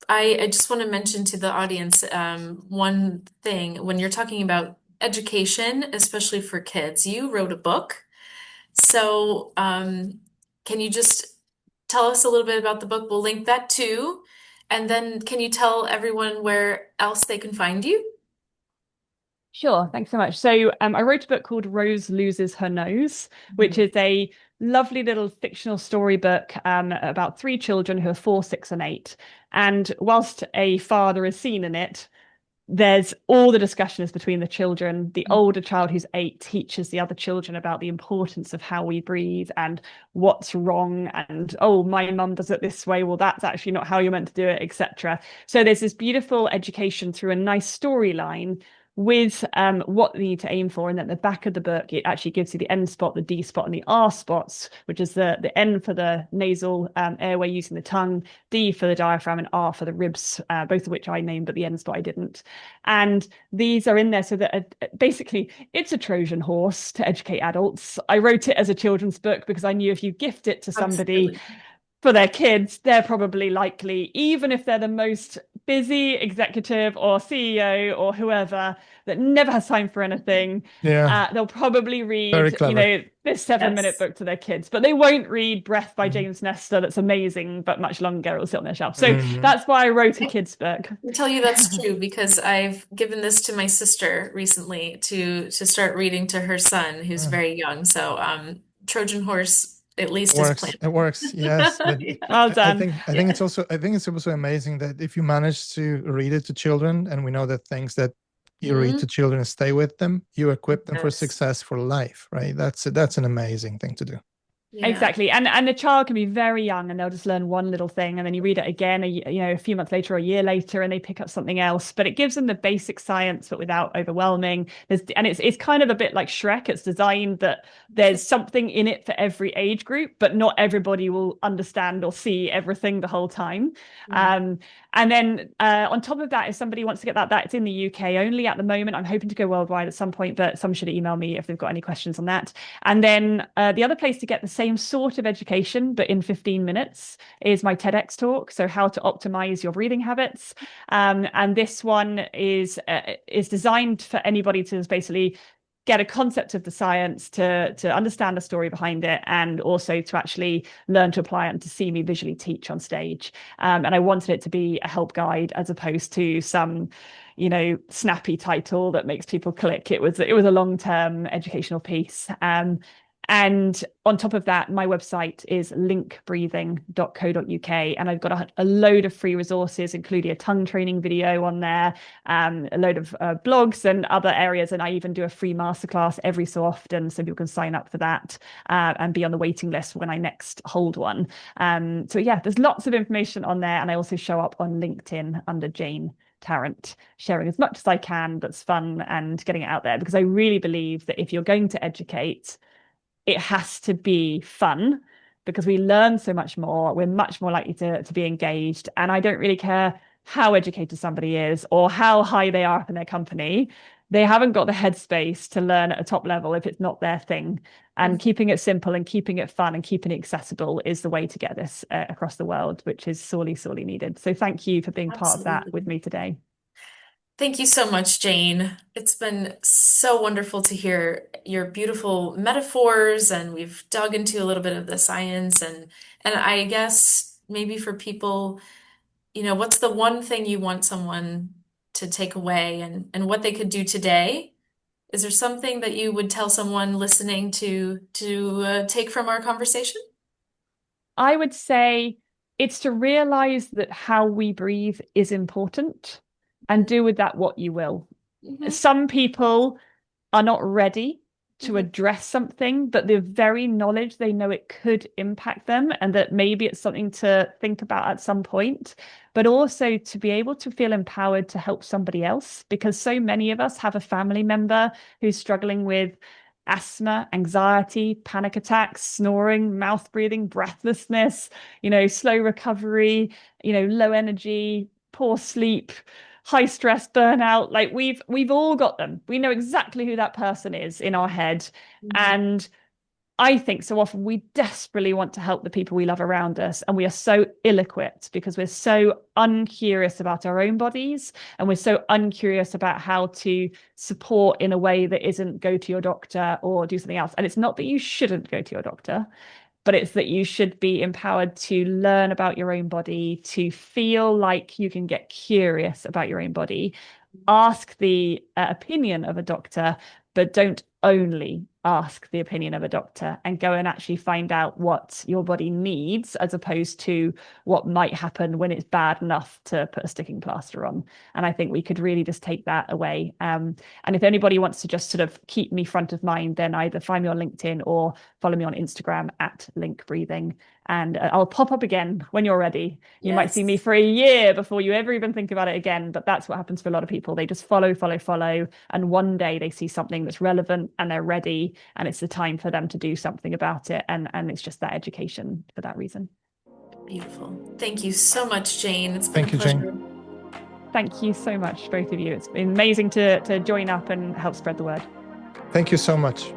I just want to mention to the audience one thing. When you're talking about education, especially for kids, you wrote a book. So can you just tell us a little bit about the book? We'll link that too. And then can you tell everyone where else they can find you? Sure, thanks so much. So I wrote a book called Rose Loses Her Nose, which is a lovely little fictional storybook about three children who are 4, 6, and 8. And whilst a father is seen in it, there's all the discussion is between the children. The older child, who's 8, teaches the other children about the importance of how we breathe and what's wrong. And, oh, my mum does it this way. Well, that's actually not how you're meant to do it, etc. So there's this beautiful education through a nice storyline with what they need to aim for. And at the back of the book, it actually gives you the N spot, the D spot, and the R spots, which is the N for the nasal airway using the tongue, D for the diaphragm, and R for the ribs, both of which I named, but the N spot I didn't. And these are in there so that basically it's a Trojan horse to educate adults. I wrote it as a children's book because I knew if you gift it to somebody, Absolutely. for their kids, they're probably likely, even if they're the most busy executive or CEO or whoever that never has time for anything, they'll probably Very read, clever. this 7-minute book to their kids, but they won't read Breath by James Nestor. That's amazing, but much longer. It'll sit on their shelf. So that's why I wrote a kids book. I tell you that's true because I've given this to my sister recently to start reading to her son who's very young. So Trojan horse at least is Works. planned. It works. Yes, but Well I done. think it's also amazing that if you manage to read it to children, and we know that things that you read to children stay with them, you equip them for Yes. success for life, right? That's an amazing thing to do. Yeah. Exactly. And the child can be very young and they'll just learn one little thing and then you read it again, a few months later or a year later and they pick up something else. But it gives them the basic science, but without overwhelming. It's kind of a bit like Shrek. It's designed that there's something in it for every age group, but not everybody will understand or see everything the whole time. And then on top of that, if somebody wants to get that's in the UK only at the moment. I'm hoping to go worldwide at some point, but some should email me if they've got any questions on that. And then the other place to get the same sort of education, but in 15 minutes, is my TEDx talk. So how to optimize your breathing habits. And this one is designed for anybody to basically get a concept of the science, to understand the story behind it, and also to actually learn to apply it and to see me visually teach on stage. And I wanted it to be a help guide as opposed to some snappy title that makes people click. It was a long-term educational piece. And on top of that, my website is linkbreathing.co.uk. And I've got a load of free resources, including a tongue training video on there, a load of blogs and other areas. And I even do a free masterclass every so often, so people can sign up for that and be on the waiting list when I next hold one. So yeah, there's lots of information on there. And I also show up on LinkedIn under Jane Tarrant, sharing as much as I can that's fun and getting it out there, because I really believe that if you're going to educate, it has to be fun, because we learn so much more. We're much more likely to be engaged. And I don't really care how educated somebody is or how high they are up in their company. They haven't got the headspace to learn at a top level if it's not their thing. And keeping it simple and keeping it fun and keeping it accessible is the way to get this across the world, which is sorely, sorely needed. So thank you for being part of that with me today. Thank you so much, Jane. It's been so wonderful to hear your beautiful metaphors, and we've dug into a little bit of the science, and I guess maybe for people, what's the one thing you want someone to take away, and what they could do today? Is there something that you would tell someone listening to take from our conversation? I would say it's to realize that how we breathe is important, and do with that what you will. Some people are not ready to address something, but the very knowledge they know it could impact them, and that maybe it's something to think about at some point, but also to be able to feel empowered to help somebody else, because so many of us have a family member who's struggling with asthma, anxiety, panic attacks, snoring, mouth breathing, breathlessness, slow recovery, low energy, poor sleep, high stress, burnout. Like we've all got them. We know exactly who that person is in our head. And I think so often we desperately want to help the people we love around us, and we are so ill-equipped because we're so uncurious about our own bodies, and we're so uncurious about how to support in a way that isn't go to your doctor or do something else. And it's not that you shouldn't go to your doctor, but it's that you should be empowered to learn about your own body, to feel like you can get curious about your own body, ask the opinion of a doctor, but don't only ask the opinion of a doctor, and go and actually find out what your body needs, as opposed to what might happen when it's bad enough to put a sticking plaster on. And I think we could really just take that away. And if anybody wants to just sort of keep me front of mind, then either find me on LinkedIn or follow me on Instagram at Link Breathing. And I'll pop up again when you're ready. You might see me for a year before you ever even think about it again. But that's what happens for a lot of people. They just follow. And one day they see something that's relevant and they're ready. And it's the time for them to do something about it. And it's just that education for that reason. Beautiful. Thank you so much, Jane. It's been Thank a you, pleasure. Jane. Thank you so much, both of you. It's been amazing to join up and help spread the word. Thank you so much.